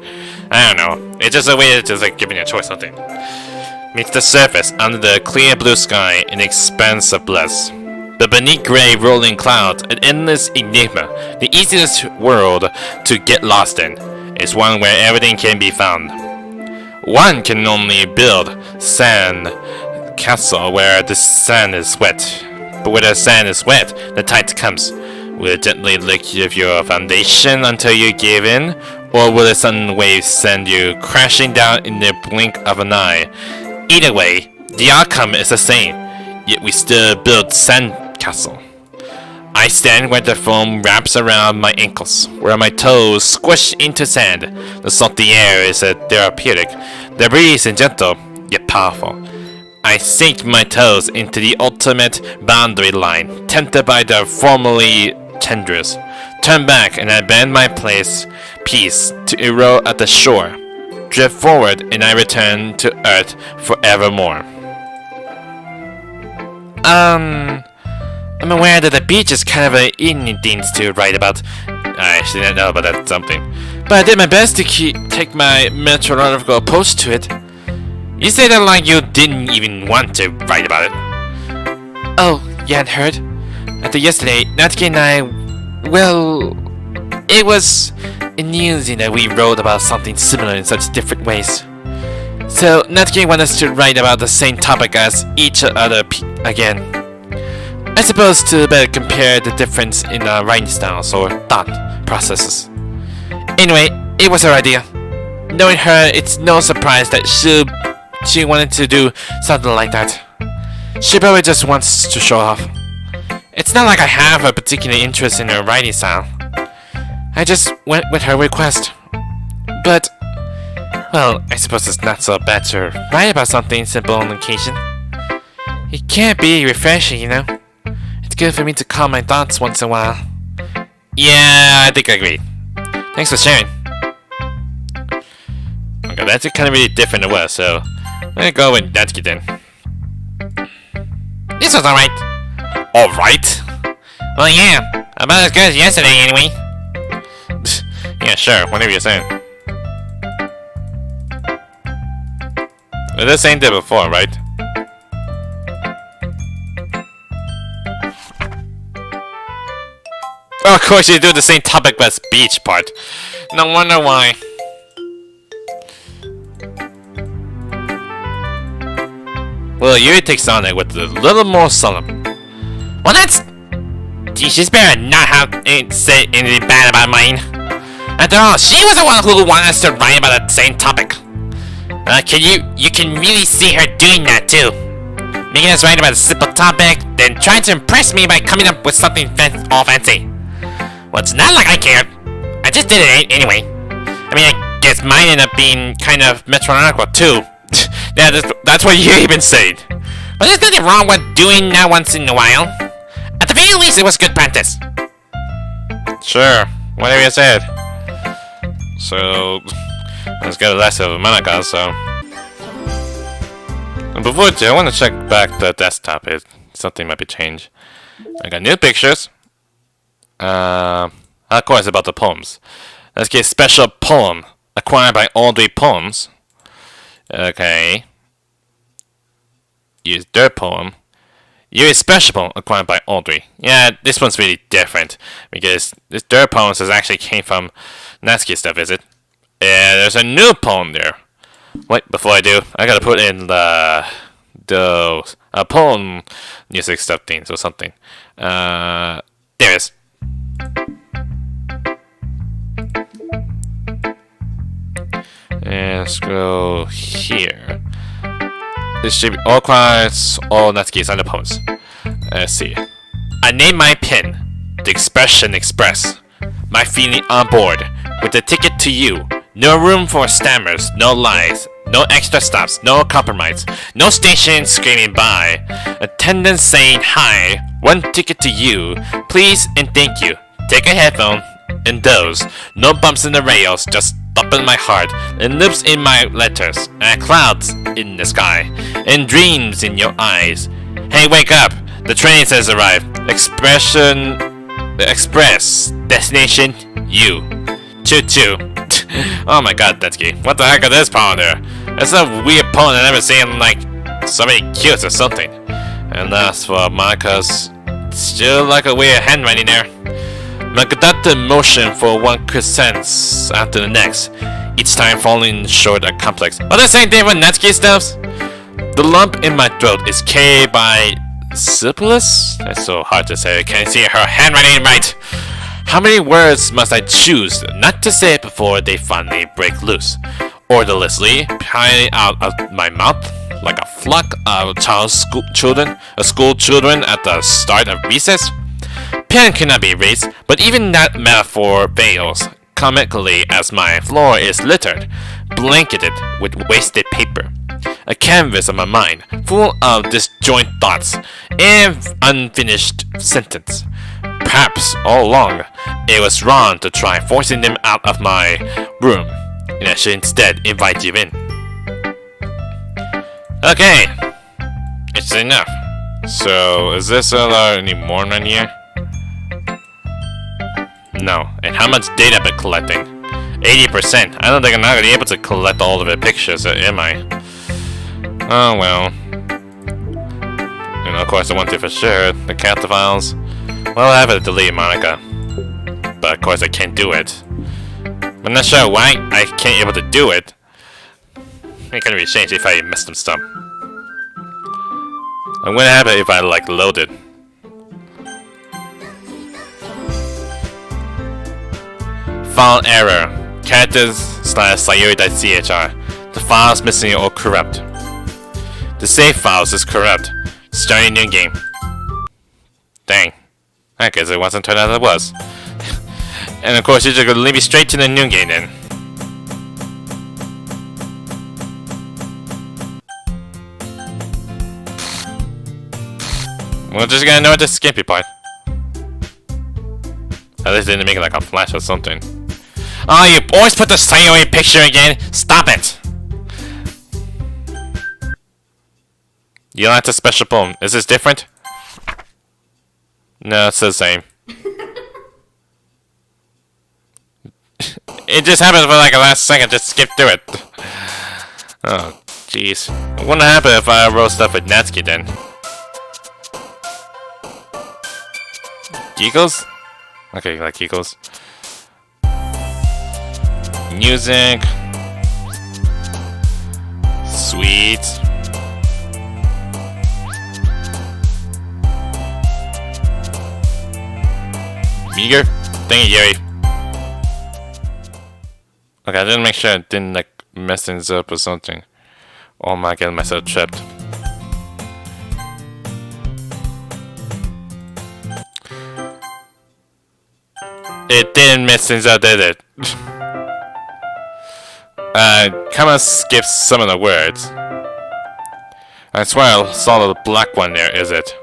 I don't know. It's just a way to just like giving you a choice, something. Meets the surface under the clear blue sky in the expanse of bliss. But beneath gray rolling clouds, an endless enigma. The easiest world to get lost in is one where everything can be found. One can only build sand castle where the sand is wet. But where the sand is wet, the tide comes. Will it gently lick your foundation until you give in? Or will the sudden waves send you crashing down in the blink of an eye? Either way, the outcome is the same. Yet we still build sand castle. I stand where the foam wraps around my ankles, where my toes squish into sand. The salty air is therapeutic. The breeze is gentle, yet powerful. I sink my toes into the ultimate boundary line, tempted by the formerly tendrils. Turn back and I bend my piece to erode at the shore. Drift forward and I return to Earth forevermore. I'm aware that the beach is kind of an evening things to write about. I actually didn't know about that something. But I did my best to take my meteorological approach to it. You say that like you didn't even want to write about it. Oh, you hadn't heard? After yesterday, Natsuki and I, well, it was amusing that we wrote about something similar in such different ways. So, Natsuki wanted us to write about the same topic as each other again. I suppose to better compare the difference in our writing styles or thought processes. Anyway, it was her idea. Knowing her, it's no surprise that she wanted to do something like that. She probably just wants to show off. It's not like I have a particular interest in her writing style. I just went with her request. But, well, I suppose it's not so bad to write about something simple on occasion. It can't be refreshing, you know? It's good for me to calm my thoughts once in a while. Yeah, I think I agree. Thanks for sharing. Okay, that's kind of really different it was, so I'm gonna go with Natsuki then. This was alright. Alright? Well, yeah, about as good as yesterday anyway. Yeah, sure, whatever you're saying. Well, this ain't there before, right? Oh, of course you do the same topic but speech part. No wonder why. Well, Yuri takes on it with a little more solemn. Well, that's... She's better not have say anything bad about mine. After all, she was the one who wanted us to write about the same topic. You can really see her doing that too. Making us write about a simple topic, then trying to impress me by coming up with something all fancy. Well, it's not like I cared. I just did it anyway. I mean, I guess mine ended up being kind of metronomical too. Yeah, that's what you even said. But there's nothing wrong with doing that once in a while. At the very least, it was good practice. Sure, whatever you said. So, let's get less of a Monaco, so... And before I do, I want to check back the desktop. Something might be changed. I got new pictures. Of course, about the poems. Let's get a special poem acquired by all the poems. Okay. Use their poem. Use a special poem acquired by Audrey. Yeah, this one's really different because this their poems actually came from Natsuki stuff, is it? Yeah, there's a new poem there. Wait, before I do, I gotta put in the poem music stuff things or something. There it is. And scroll here. This should be all quiet, all Natsuki's under poems. Let's see. I name my pen, the expression express. My feeling on board, with a ticket to you. No room for stammers, no lies, no extra stops, no compromise. No station screaming by. Attendants saying hi, one ticket to you. Please and thank you. Take a headphone and those. No bumps in the rails, just thump in my heart, and loops in my letters, and clouds in the sky, and dreams in your eyes. Hey, wake up! The train says arrive. Express. Destination, you. Choo-choo. Oh my god, Detsuki. What the heck is this poem there? It's a weird poem I've never seen, like, somebody cute or something. And as for Monika's, still like a weird handwriting there. Conducted motion for one crescent after the next, each time falling short of complex. Oh, the same thing with Natsuki stuff? The lump in my throat is carried by syphilis? That's so hard to say, I can't see her handwriting right. How many words must I choose not to say before they finally break loose? Orderlessly, piling out of my mouth like a flock of school children at the start of recess? Pen cannot be erased, but even that metaphor fails comically as my floor is littered, blanketed with wasted paper. A canvas of my mind, full of disjoint thoughts and unfinished sentence. Perhaps all along, it was wrong to try forcing them out of my room, and I should instead invite you in. Okay, it's enough. So, is this any more in here? No. And how much data I've been collecting? 80%. I don't think I'm not gonna be able to collect all of the pictures, am I? Oh well. And of course, the one thing for sure, the character files. Well, I have to delete Monica. But of course, I can't do it. I'm not sure why I can't able to do it. It can be changed if I miss some stuff. I'm gonna have it if I like load it. File error. Characters/sayuri.chr. The file is missing or corrupt. The save files is corrupt. Starting new game. Dang. I guess it wasn't turned out as it was. And of course, you're just gonna lead me straight to the new game then. We're just gonna know the skippy part. At least they didn't make it like a flash or something. Oh, you always put the Sayori picture again! Stop it! You like the special poem. Is this different? No, it's the same. It just happened for like a last second, just skip through it. Oh, jeez. What would happen if I wrote stuff with Natsuki then? Giggles? Okay, like giggles. Music. Sweet. Meager? Thank you, Yuri. Okay, I didn't make sure I didn't like mess things up or something. Oh my god, myself tripped. It didn't mess things up, did it? Kinda skips some of the words. I swear I saw the black one there, is it?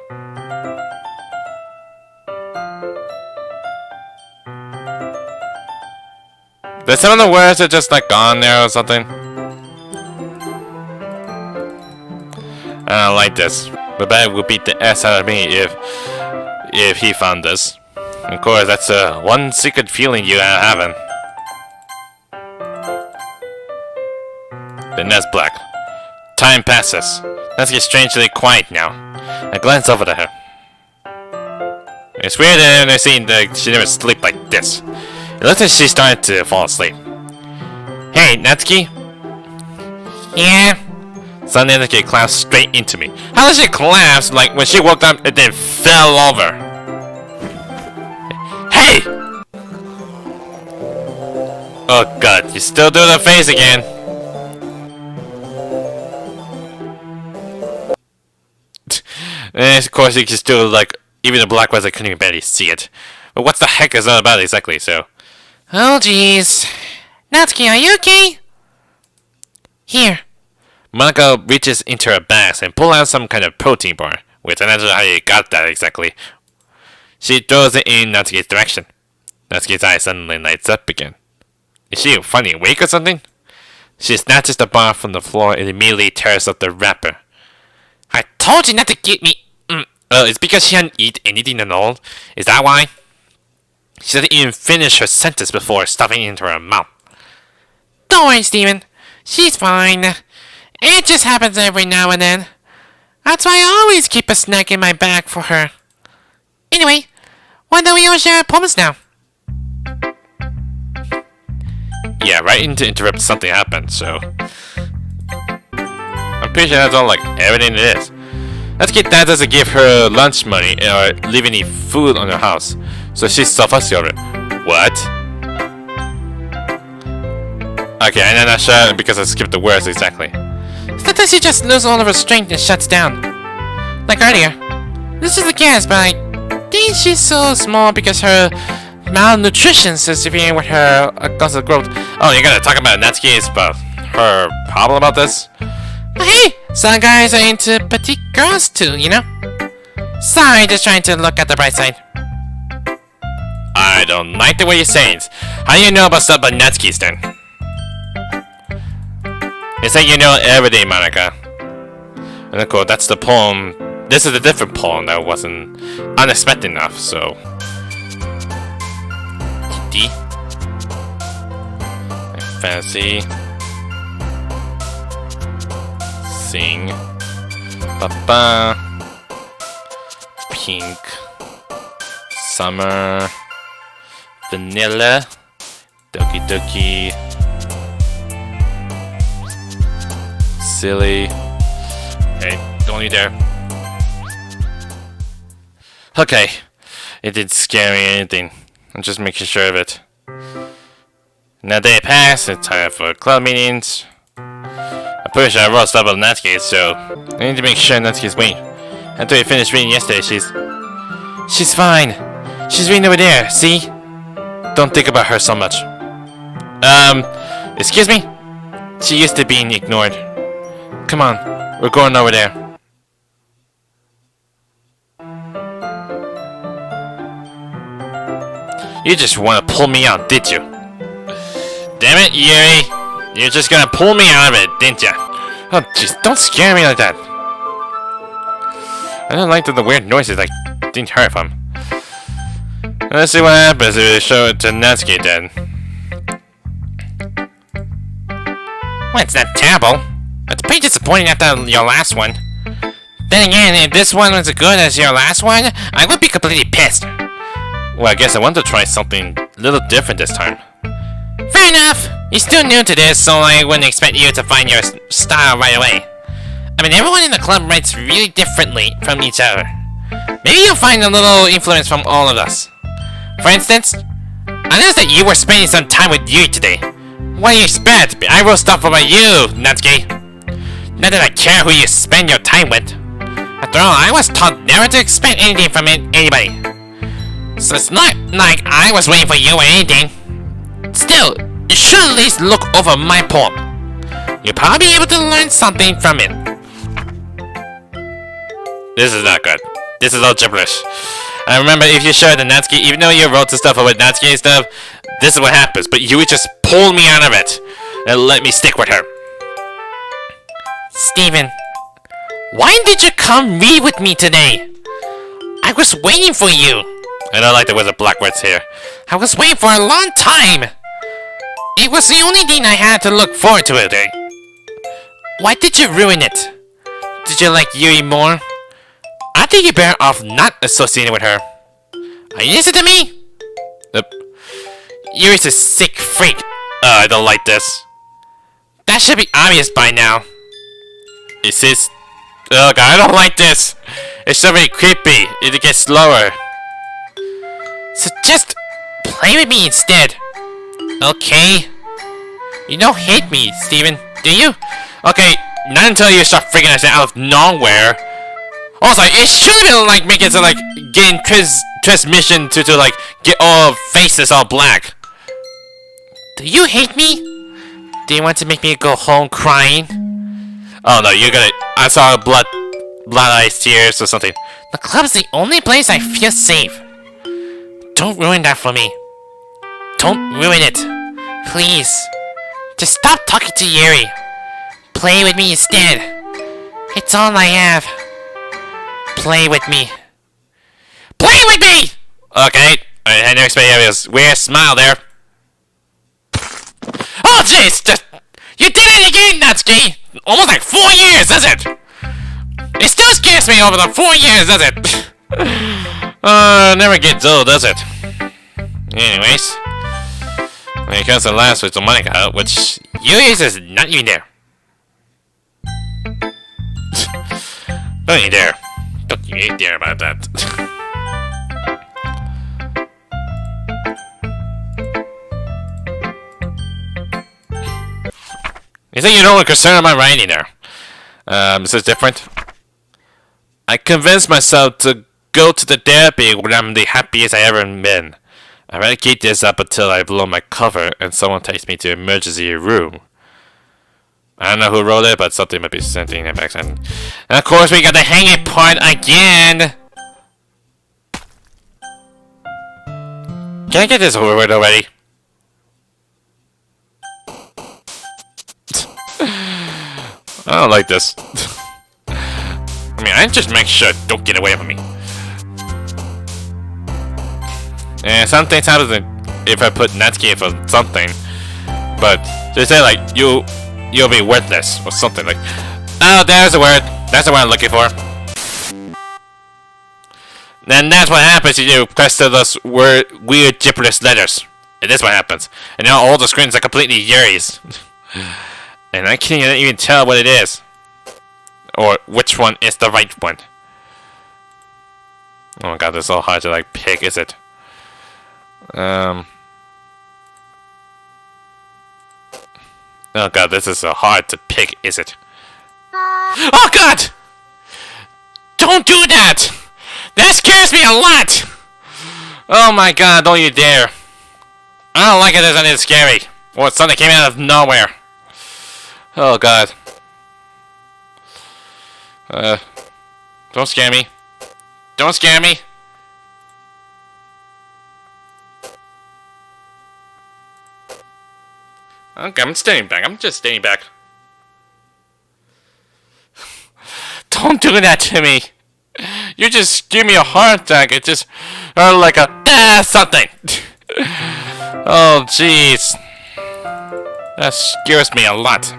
There's some of the words are just like gone there or something. I don't like this. But that would beat the S out of me if he found this. Of course, that's one secret feeling you are having. Then that's black. Time passes. Let's get strangely quiet now. I glance over to her. It's weird that I've seen that she never sleep like this. It looks like she started to fall asleep. Hey, Natsuki? Yeah? Suddenly Natsuki collapsed straight into me. How did she collapse? Like when she woke up and then fell over. Hey! Oh god, you still do the face again. And of course you can still like, even the black ones I couldn't even barely see it. But what the heck is that about exactly, so? Oh jeez. Natsuki, are you okay? Here. Monica reaches into her bags and pulls out some kind of protein bar, which I'm not sure how you got that exactly. She throws it in Natsuki's direction. Natsuki's eye suddenly lights up again. Is she finally awake or something? She snatches the bar from the floor and immediately tears up the wrapper. I told you not to get me. It's because she hadn't eaten anything at all. Is that why? She didn't even finish her sentence before stuffing it into her mouth. Don't worry, Steven. She's fine. It just happens every now and then. That's why I always keep a snack in my bag for her. Anyway, why don't we all share poems now? Yeah, right to interrupt something happened, so... I'm pretty sure that's all, like, everything it is. Let's get Dad doesn't give her lunch money or leave any food on her house, so she's self-assured. What? Okay, I'm not sure because I skipped the words exactly. Sometimes she just loses all of her strength and shuts down. Like earlier. This is a guess, but I think she's so small because her malnutrition is interfering with her aggressive growth. Oh, you're gonna talk about Natsuki's about her problem about this? Hey, some guys are into petite girls too, you know? Sorry, just trying to look at the bright side. I don't like the way you're saying it. How do you know about stuff about Natsuki's then? It's like you know everything, Monica. And of course, that's the poem. This is a different poem that wasn't unexpected enough, so... D. Fancy. Sing. Papa. Pink. Summer. Vanilla. Doki Doki. Silly. Hey, don't you dare. Okay. It didn't scare me or anything. I'm just making sure of it. Now day passed, it's time for club meetings. I'm pretty sure I wrote stuff about Natsuki, so I need to make sure Natsuki's waiting. After we finished reading yesterday, she's fine. She's reading over there, see? Don't think about her so much. Excuse me? She used to being ignored. Come on, we're going over there. You just want to pull me out, did you? Damn it, Yuri! You're just gonna pull me out of it, didn't ya? Oh, jeez, don't scare me like that. I don't like the weird noises I didn't hear from. Let's see what happens if we show it to Natsuki then. Well, it's not terrible. It's pretty disappointing after your last one. Then again, if this one was as good as your last one, I would be completely pissed. Well, I guess I want to try something a little different this time. Fair enough! You're still new to this, so I wouldn't expect you to find your style right away. I mean, everyone in the club writes really differently from each other. Maybe you'll find a little influence from all of us. For instance, I noticed that you were spending some time with Yuri today. What do you expect? I wrote stuff about you, Natsuki. Not that I care who you spend your time with. After all, I was taught never to expect anything from anybody. So it's not like I was waiting for you or anything. Still, you should at least look over my poem. You'll probably be able to learn something from it. This is not good. This is all gibberish. I remember if you show it to Natsuki, even though you wrote the stuff about Natsuki and stuff, this is what happens. But you would just pull me out of it and let me stick with her. Steven, why did you come read with me today? I was waiting for you. I don't like the way the black words here. I was waiting for a long time. It was the only thing I had to look forward to today. Why did you ruin it? Did you like Yuri more? I think you're better off not associating with her. Are you listening to me? Yuri's a sick freak. I don't like this. That should be obvious by now. Is this... Oh god, I don't like this. It's so very creepy. It gets slower. So just play with me instead. Okay. You don't hate me, Steven, do you? Okay, not until you start freaking us out of nowhere. Also, it should have been like making it so like getting transmission to like get all faces all black. Do you hate me? Do you want to make me go home crying? Oh no, you're gonna... I saw blood eyes tears or something. The club's the only place I feel safe. Don't ruin that for me. Don't ruin it. Please. Just stop talking to Yuri. Play with me instead. It's all I have. Play with me. Play with me! Okay. I didn't expect you to have a weird smile there. Oh jeez! You did it again, Natsuki! Almost like 4 years, does it? It still scares me over the 4 years, does it? Never gets old, does it? Anyways, when it comes to last week's Monica, which Yuri's is not even there. Don't you dare. Don't you dare about that. You think you don't look concerned about my writing there? Is this different? I convinced myself to go to the therapy when I'm the happiest I ever been. I rather keep this up until I blow my cover and someone takes me to emergency room. I don't know who wrote it, but something might be sending it back. And of course, we got the hanging part again. Can I get this over with already? I don't like this. I mean, I just make sure don't get away from me. And some things happen if I put Natsuki for something, but they say like you'll be worthless or something like. Oh, there's the word. That's the word I'm looking for. And that's what happens if you press those weird gibberish letters. And that's what happens. And now all the screens are completely Yuri's. And I can't even tell what it is. Or which one is the right one. Oh my god, this is so hard to like pick, is it? Oh god, this is so hard to pick, is it? Oh god! Don't do that! That scares me a lot! Oh my god, don't you dare. I don't like it as anything scary. Or something came out of nowhere. Oh god. Don't scare me. Don't scare me. Okay, I'm staying back. I'm just staying back. Don't do that to me. You just give me a heart attack. It just like a something. Oh jeez. That scares me a lot.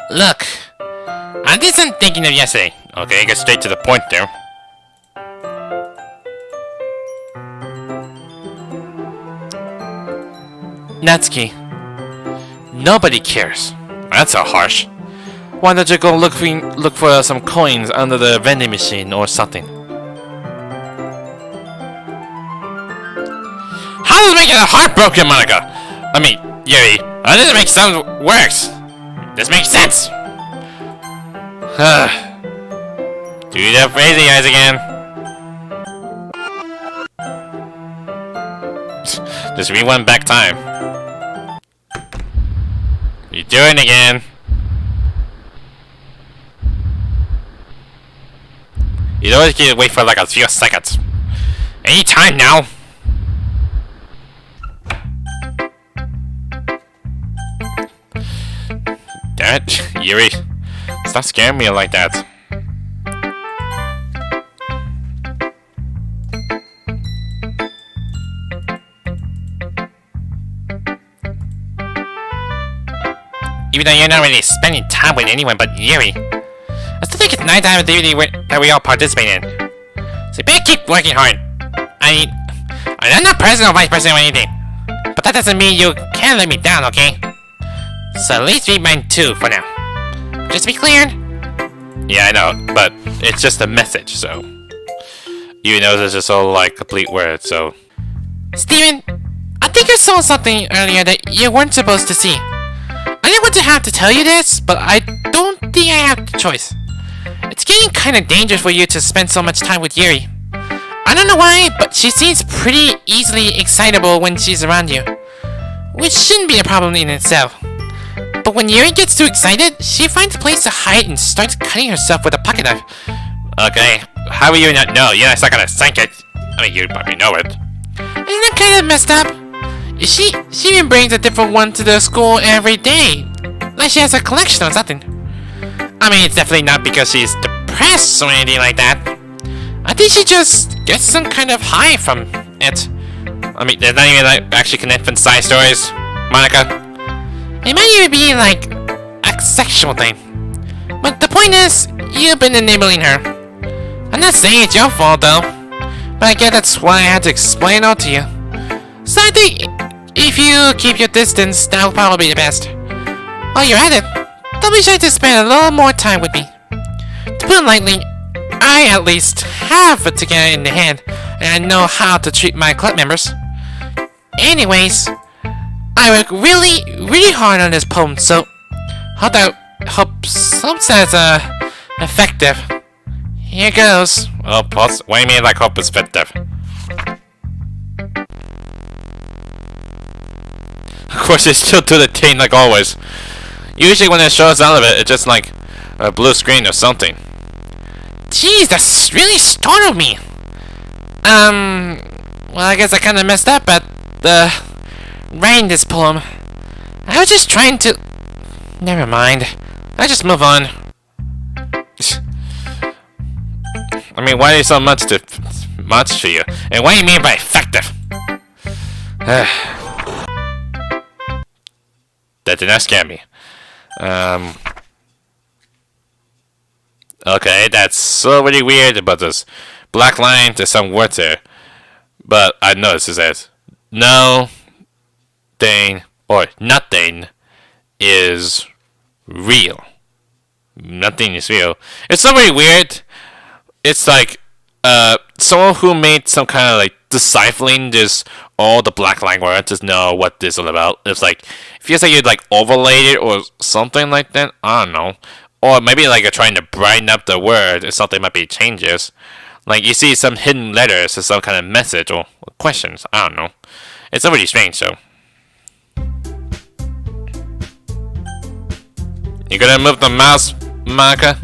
Look, I did some thinking of yesterday. Okay, get straight to the point there. Natsuki, nobody cares. That's so harsh. Why don't you go look for some coins under the vending machine or something? How does it make it heartbroken, Monica? I mean, Yuri, how does it make sound works? This makes sense. Do that crazy eyes again. Just rewind back time. You're doing it again. You always get to wait for like a few seconds. Any time now. Damn it, Yuri. Stop scaring me like that. Even though you're not really spending time with anyone but Yuri, I still think it's nice to have a DVD that we all participate in. So you better keep working hard. I'm not president or vice president or anything, but that doesn't mean you can't let me down, okay? So at least read mine too for now. Just to be clear. Yeah, I know, but it's just a message, so you know it's just all like complete words, so. Steven, I think you saw something earlier that you weren't supposed to see. I didn't want to have to tell you this, but I don't think I have the choice. It's getting kind of dangerous for you to spend so much time with Yuri. I don't know why, but she seems pretty easily excitable when she's around you, which shouldn't be a problem in itself. But when Yuri gets too excited, she finds a place to hide and starts cutting herself with a pocket knife. Okay, how will you not know? You're not gonna sink it. I mean, you probably know it. Isn't that kind of messed up? She even brings a different one to the school every day. Like she has a collection or something. I mean, it's definitely not because she's depressed or anything like that. I think she just gets some kind of high from it. I mean, there's not even like actually connected side stories, Monica. It might even be like a sexual thing. But the point is, you've been enabling her. I'm not saying it's your fault though, but I guess that's why I had to explain it all to you. So I think if you keep your distance, that will probably be the best. While you're at it, don't be shy to spend a little more time with me. To put it lightly, I at least have it together in the head, and I know how to treat my club members. Anyways, I work really hard on this poem, so hope that's effective. Here goes. Oh, pause. What do you mean like hope is effective? Of course, they still do the thing like always. Usually when it shows out of it, it's just like a blue screen or something. Jeez, that's really startled me. Well, I guess I kinda messed up at writing this poem. I was just trying to... Never mind. I'll just move on. I mean, why is so much to you? And what do you mean by effective? that did not scare me. Okay, that's so really weird about this black line. There's some words there, but I noticed it says no thing or nothing is real. Nothing is real. It's so really weird. It's like someone who made some kind of like deciphering this all the black line words to know what this is all about. It's like it feels like you like overlaid it or something like that. I don't know. Or maybe like you're trying to brighten up the word if something might be changes. Like you see some hidden letters or some kind of message or questions. I don't know. It's already strange though. You gonna move the mouse, Maka?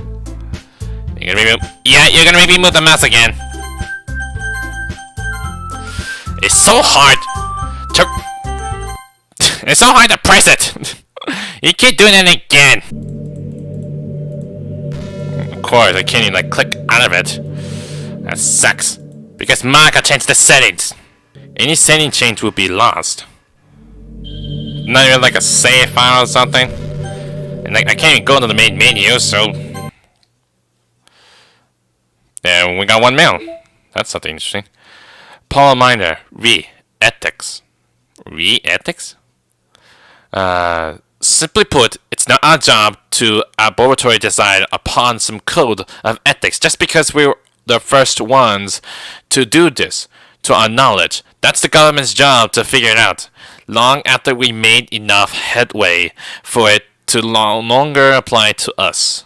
You're gonna you're gonna make me move the mouse again. It's so hard to it's so hard to press it. You keep doing it again. Of course, I can't even like click out of it. That sucks. Because Maka changed the settings. Any setting change will be lost. Not even like a save file or something. And like I can't even go to the main menu, so yeah, we got one mail. That's something interesting. Paul Miner, ethics. Ethics? Simply put, it's not our job to arbitrarily decide upon some code of ethics just because we're the first ones to do this. To our knowledge, that's the government's job to figure it out. Long after we made enough headway for it to no longer apply to us.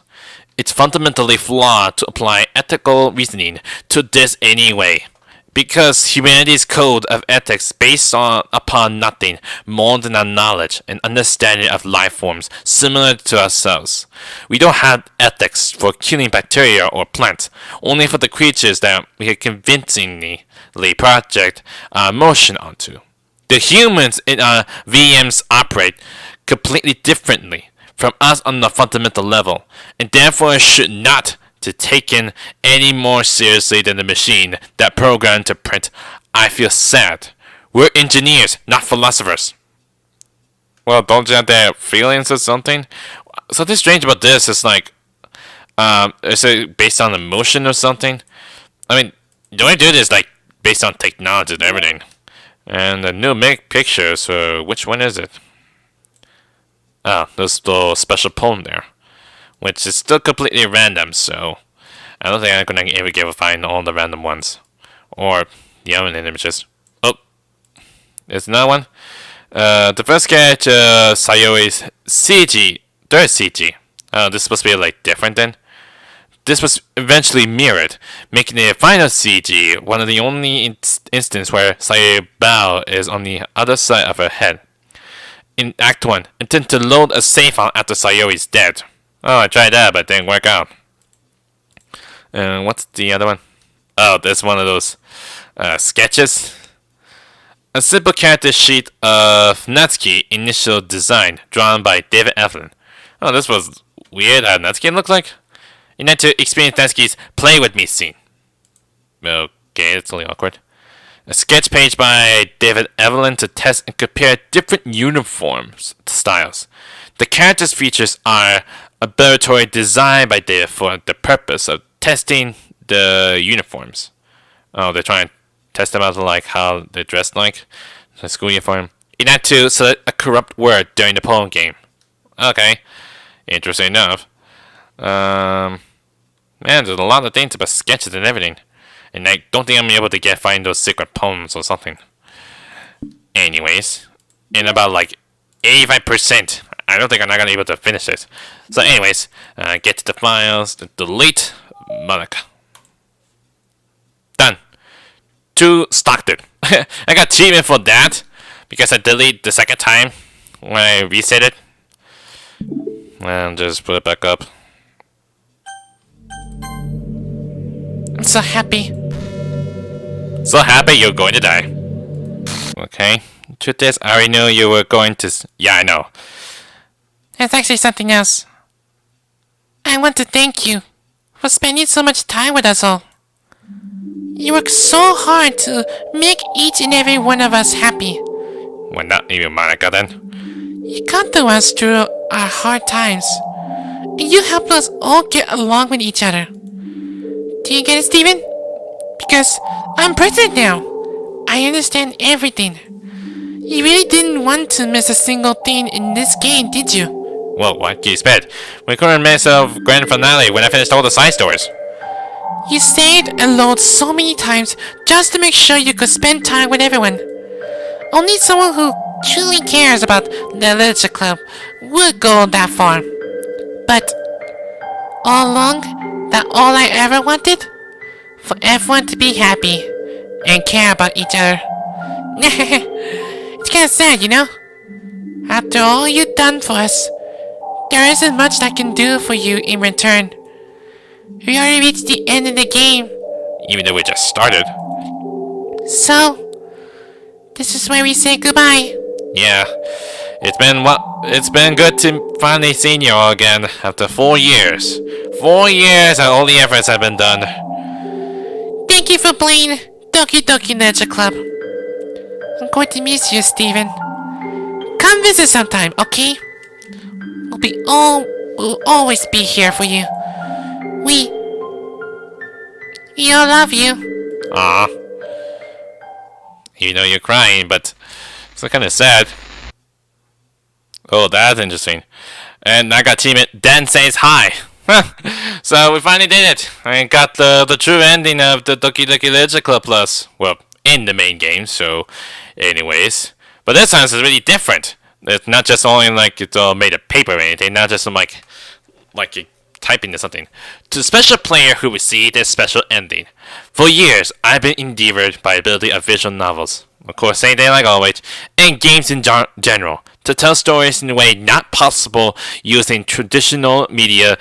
It's fundamentally flawed to apply ethical reasoning to this anyway. Because humanity's code of ethics based upon nothing more than our knowledge and understanding of life forms similar to ourselves. We don't have ethics for killing bacteria or plants, only for the creatures that we can convincingly project our emotion onto. The humans in our VMs operate completely differently from us on the fundamental level, and therefore should not to taken any more seriously than the machine that programmed to print. I feel sad. We're engineers, not philosophers. Well, don't you have their feelings or something? Something strange about this is like, is it based on emotion or something? I mean, the only do this like based on technology and everything. And the new make picture, so which one is it? Oh, there's the special poem there. Which is still completely random, so I don't think I'm gonna ever be able to find all the random ones. Or the other images. Oh, there's another one. The first character, Sayoi's CG, third CG. Oh, this is supposed to be like different then. This was eventually mirrored, making the final CG one of the only instances where Sayoi Bao is on the other side of her head. In Act 1, intend to load a save file after Sayoi is dead. Oh, I tried that, but it didn't work out. What's the other one? Oh, there's one of those sketches. A simple character sheet of Natsuki initial design, drawn by David Evelyn. Oh, this was weird how Natsuki looked like. You need to experience Natsuki's play with me scene. Okay, it's a little awkward. A sketch page by David Evelyn to test and compare different uniforms styles. The character's features are arbitrarily designed by David for the purpose of testing the uniforms. Oh, they're trying to test them out like how they're dressed like. The school uniform. You need to select a corrupt word during the poem game. Okay. Interesting enough. Man, there's a lot of things about sketches and everything. And I don't think I'm able to find those secret poems or something. Anyways, in about like 85%, I don't think I'm not gonna be able to finish this. So anyways, get to the files, delete, Monica. Done. To stocked it. I got achievement for that, because I deleted the second time when I reset it. And just put it back up. I'm so happy. So happy you're going to die. Okay. Truth is, I already knew you were going to... Yeah, I know. There's actually something else. I want to thank you for spending so much time with us all. You work so hard to make each and every one of us happy. Well, not even Monica then. You come to us through our hard times, and you help us all get along with each other. Do you get it, Steven? Because I'm president now. I understand everything. You really didn't want to miss a single thing in this game, did you? Well, what do you expect? We couldn't miss a grand finale when I finished all the side stories. You stayed alone so many times just to make sure you could spend time with everyone. Only someone who truly cares about the literature club would go that far. But all along, that all I ever wanted? For everyone to be happy and care about each other. It's kinda sad, you know? After all you've done for us, there isn't much I can do for you in return. We already reached the end of the game. Even though we just started. So, this is where we say goodbye. Yeah. It's been good to finally see you all again after 4 years. 4 years and all the efforts have been done. Thank you for playing Doki Doki Literature Club. I'm going to miss you, Steven. Come visit sometime, okay? We'll always be here for you. We all love you. Aw. You know you're crying, but it's kind of sad. Oh, that's interesting. And I got teammate Dan says hi. So we finally did it. I got the true ending of the Doki Doki Literature Club Plus. Well, in the main game, so anyways. But this time it's really different. It's not just only like it's all made of paper or anything, not just like you type into something. To the special player who received this special ending. For years, I've been endeavored by the ability of visual novels. Of course, same thing like always, and games in general, to tell stories in a way not possible using traditional media.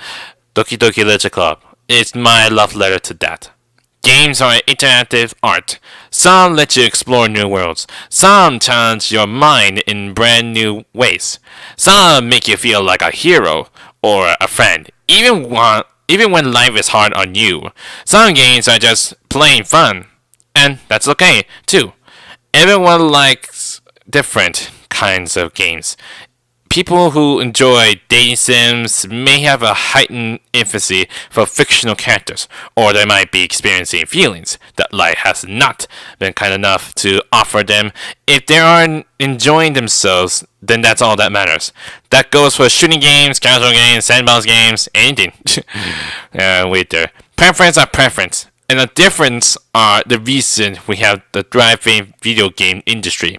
Doki Doki Literature Club is my love letter to that. Games are interactive art. Some let you explore new worlds. Some challenge your mind in brand new ways. Some make you feel like a hero or a friend, even when life is hard on you. Some games are just plain fun, and that's okay too. Everyone likes different kinds of games. People who enjoy dating sims may have a heightened emphasis for fictional characters, or they might be experiencing feelings that life has not been kind enough to offer them. If they are enjoying themselves, then that's all that matters. That goes for shooting games, casual games, sandbox games, anything. Wait there. Preference are preference, and the difference are the reason we have the thriving video game industry.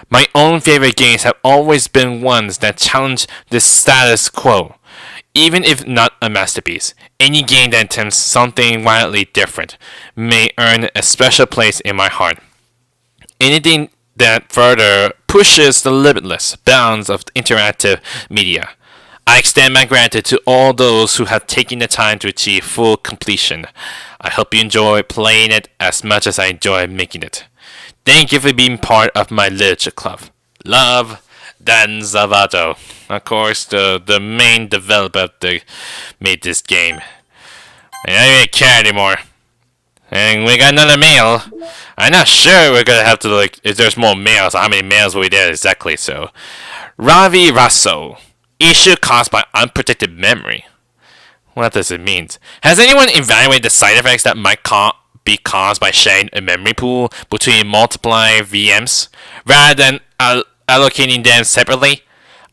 My own favorite games have always been ones that challenge the status quo. Even if not a masterpiece, any game that attempts something wildly different may earn a special place in my heart. Anything that further pushes the limitless bounds of interactive media. I extend my gratitude to all those who have taken the time to achieve full completion. I hope you enjoy playing it as much as I enjoy making it. Thank you for being part of my literature club. Love, Dan Zavato. Of course, the main developer that made this game. And I don't really care anymore. And we got another mail. I'm not sure we're gonna have to if there's more mails, how many mails will we get exactly, so. Ravi Rasso. Issue caused by unprotected memory. What does it mean? Has anyone evaluated the side effects that might be caused by sharing a memory pool between multiple VMs, rather than allocating them separately?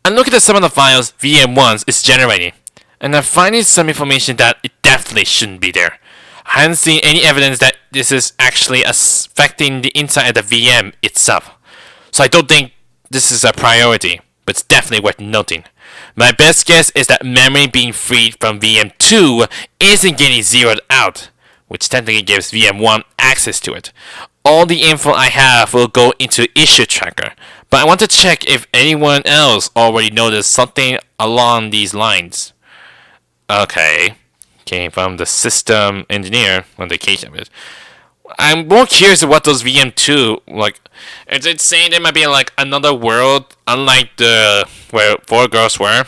I'm looking at some of the files VM1 is generating, and I'm finding some information that it definitely shouldn't be there. I haven't seen any evidence that this is actually affecting the inside of the VM itself, so I don't think this is a priority, but it's definitely worth noting. My best guess is that memory being freed from VM2 isn't getting zeroed out, which technically gives VM1 access to it. All the info I have will go into issue tracker, but I want to check if anyone else already noticed something along these lines. Okay, came from the system engineer on the case of it. I'm more curious of what those VM2 Is it saying there might be another world unlike the where 4 girls were?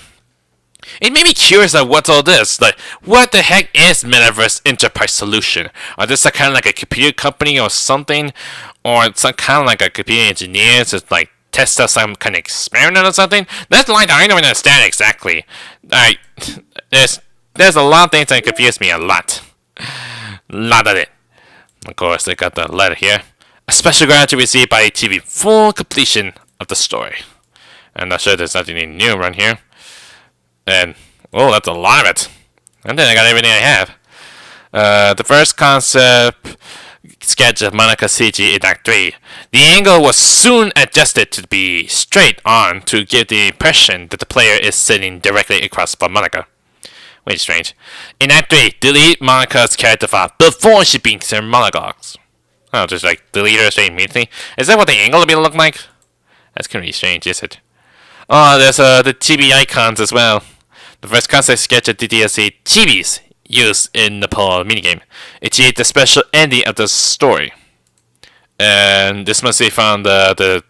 It made me curious of what's all this. What the heck is Metaverse Enterprise Solution? Are this kind of like a computer company or something? Or it's some kind of like a computer engineer just test out some kind of experiment or something? That's the line that I don't understand exactly. There's a lot of things that confuse me a lot. Lot of it. Of course, I got the letter here. A special grant to receive by TV full completion of the story. I'm not sure there's nothing new around here. And, oh, that's a lot of it. And then I got everything I have. The first concept sketch of Monica CG in Act 3. The angle was soon adjusted to be straight on to give the impression that the player is sitting directly across from Monica. Wait, strange. In Act 3, delete Monica's character file before she begins her monologues. Oh, just like delete her straight immediately? Is that what the angle will be look like? That's kind of strange, is it? Oh, there's the chibi icons as well. The first concept sketch of the DLC chibis used in the Polo minigame achieved the special ending of the story. And this must be from the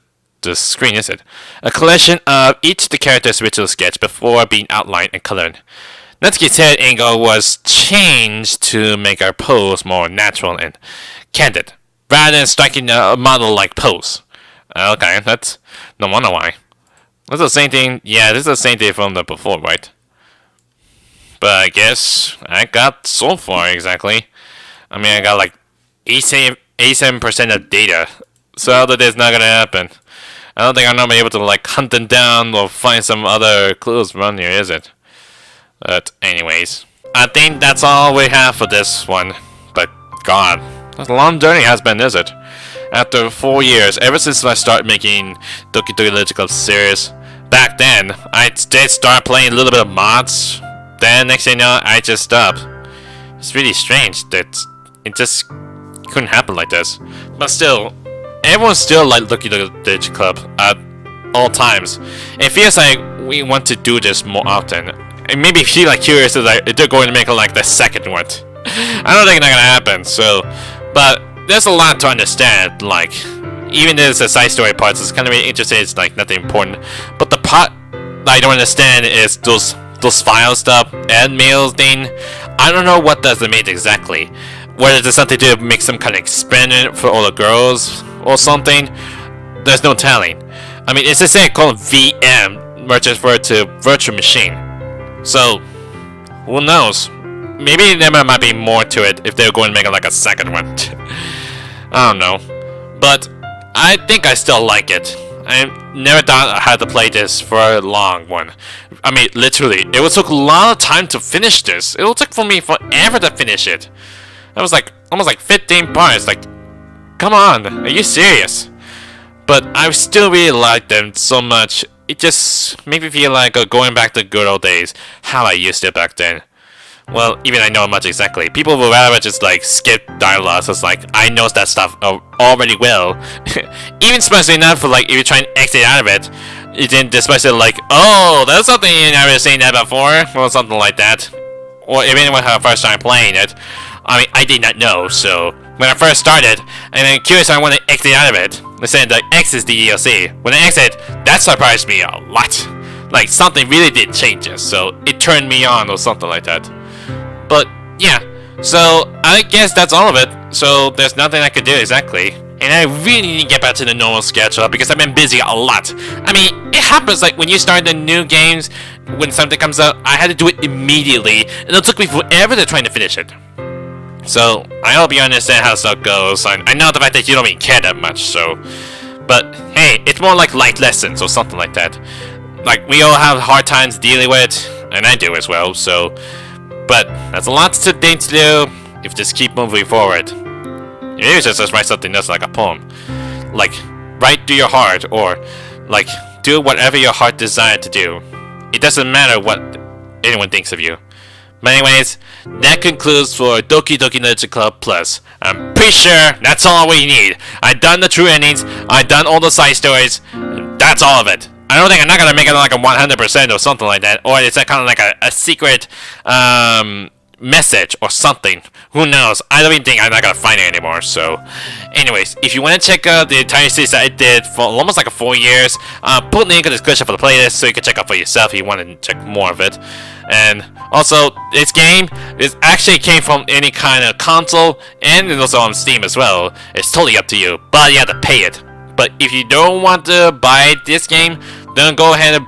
screen, is it? A collection of each of the characters' original sketch before being outlined and colored. Natsuki's head angle was changed to make her pose more natural and candid, rather than striking a model-like pose. Okay, that's no wonder why. That's the same thing. Yeah, this is the same thing from the before, right? But I guess I got so far exactly. I mean, I got like 87% of data, so that is not gonna happen. I don't think I'm gonna be able to like hunt them down or find some other clues around here, is it? But anyways, I think that's all we have for this one. But God, that's a long journey has been, is it? After 4 years, ever since I started making Doki Doki Literature Club series, back then I did start playing a little bit of mods. Then next thing you know, I just stopped. It's really strange that it just couldn't happen like this. But still, everyone's still like Doki Doki Literature Club at all times. It feels like we want to do this more often. And maybe if you're like curious if they're going to make like the second one. I don't think that's gonna happen. So, but there's a lot to understand. Like, even there's the side story parts. It's kind of really interesting. It's like nothing important. But the part that I don't understand is those file stuff and mail thing. I don't know what does it mean exactly. Whether there's something to make some kind of experiment for all the girls or something. There's no telling. I mean, it's just saying called VM, which is referred to virtual machine. So, who knows? Maybe there might be more to it if they're going to make it like a second one. I don't know. But I think I still like it. I never thought I had to play this for a long one. I mean, literally, it would take a lot of time to finish this. It would take for me forever to finish it. That was like almost like 15 parts. Like, come on, are you serious? But I still really like them so much. It just made me feel like going back to the good old days, how I used it back then. Well, even I know much exactly. People would rather just like skip dialogues. It's like I know that stuff already well. Even especially enough for like if you're trying to exit out of it, you didn't especially like, oh, that's something you never seen that before, or something like that. Or even when I first started playing it, I mean, I did not know. So when I first started, and then curious, I want to exit out of it. They said like X is the DLC. When I exit, that surprised me a lot. Like something really did change it, so it turned me on or something like that. But yeah, so I guess that's all of it. So there's nothing I could do exactly. And I really need to get back to the normal schedule because I've been busy a lot. I mean, it happens like when you start the new games, when something comes out, I had to do it immediately, and it took me forever to try to finish it. So I hope you understand how stuff goes. I know the fact that you don't even care that much, so. But hey, it's more like light lessons or something like that. Like we all have hard times dealing with, and I do as well. So, but that's a lot of things to do if you just keep moving forward. You just write something that's like a poem, like write through your heart, or like do whatever your heart desires to do. It doesn't matter what anyone thinks of you. But anyways, that concludes for Doki Doki Literature Club Plus. I'm pretty sure that's all we need. I've done the true endings, I've done all the side stories, that's all of it. I don't think I'm not gonna make it like a 100% or something like that, or it's kind of like a secret message or something. Who knows? I don't even think I'm not gonna find it anymore. So, anyways, if you want to check out the entire series that I did for almost like 4 years, put a link in the description for the playlist so you can check out for yourself if you want to check more of it. And also, this game actually came from any kind of console, and it's also on Steam as well. It's totally up to you, but you have to pay it. But if you don't want to buy this game, then go ahead and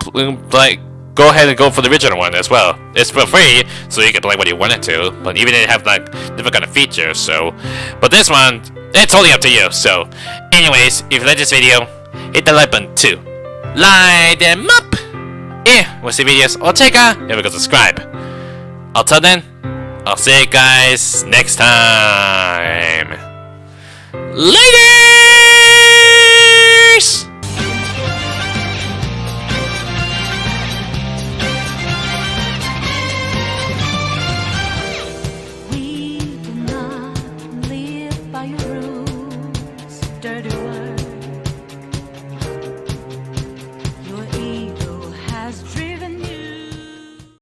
go for the original one as well. It's for free, so you can play what you wanted to. But even if it have like different kind of features, so. But this one, it's totally up to you. So, anyways, if you like this video, hit the like button too. Light them up. Yeah, we'll see videos or check out. Here we go, subscribe. Until then, I'll see you guys next time. Laters!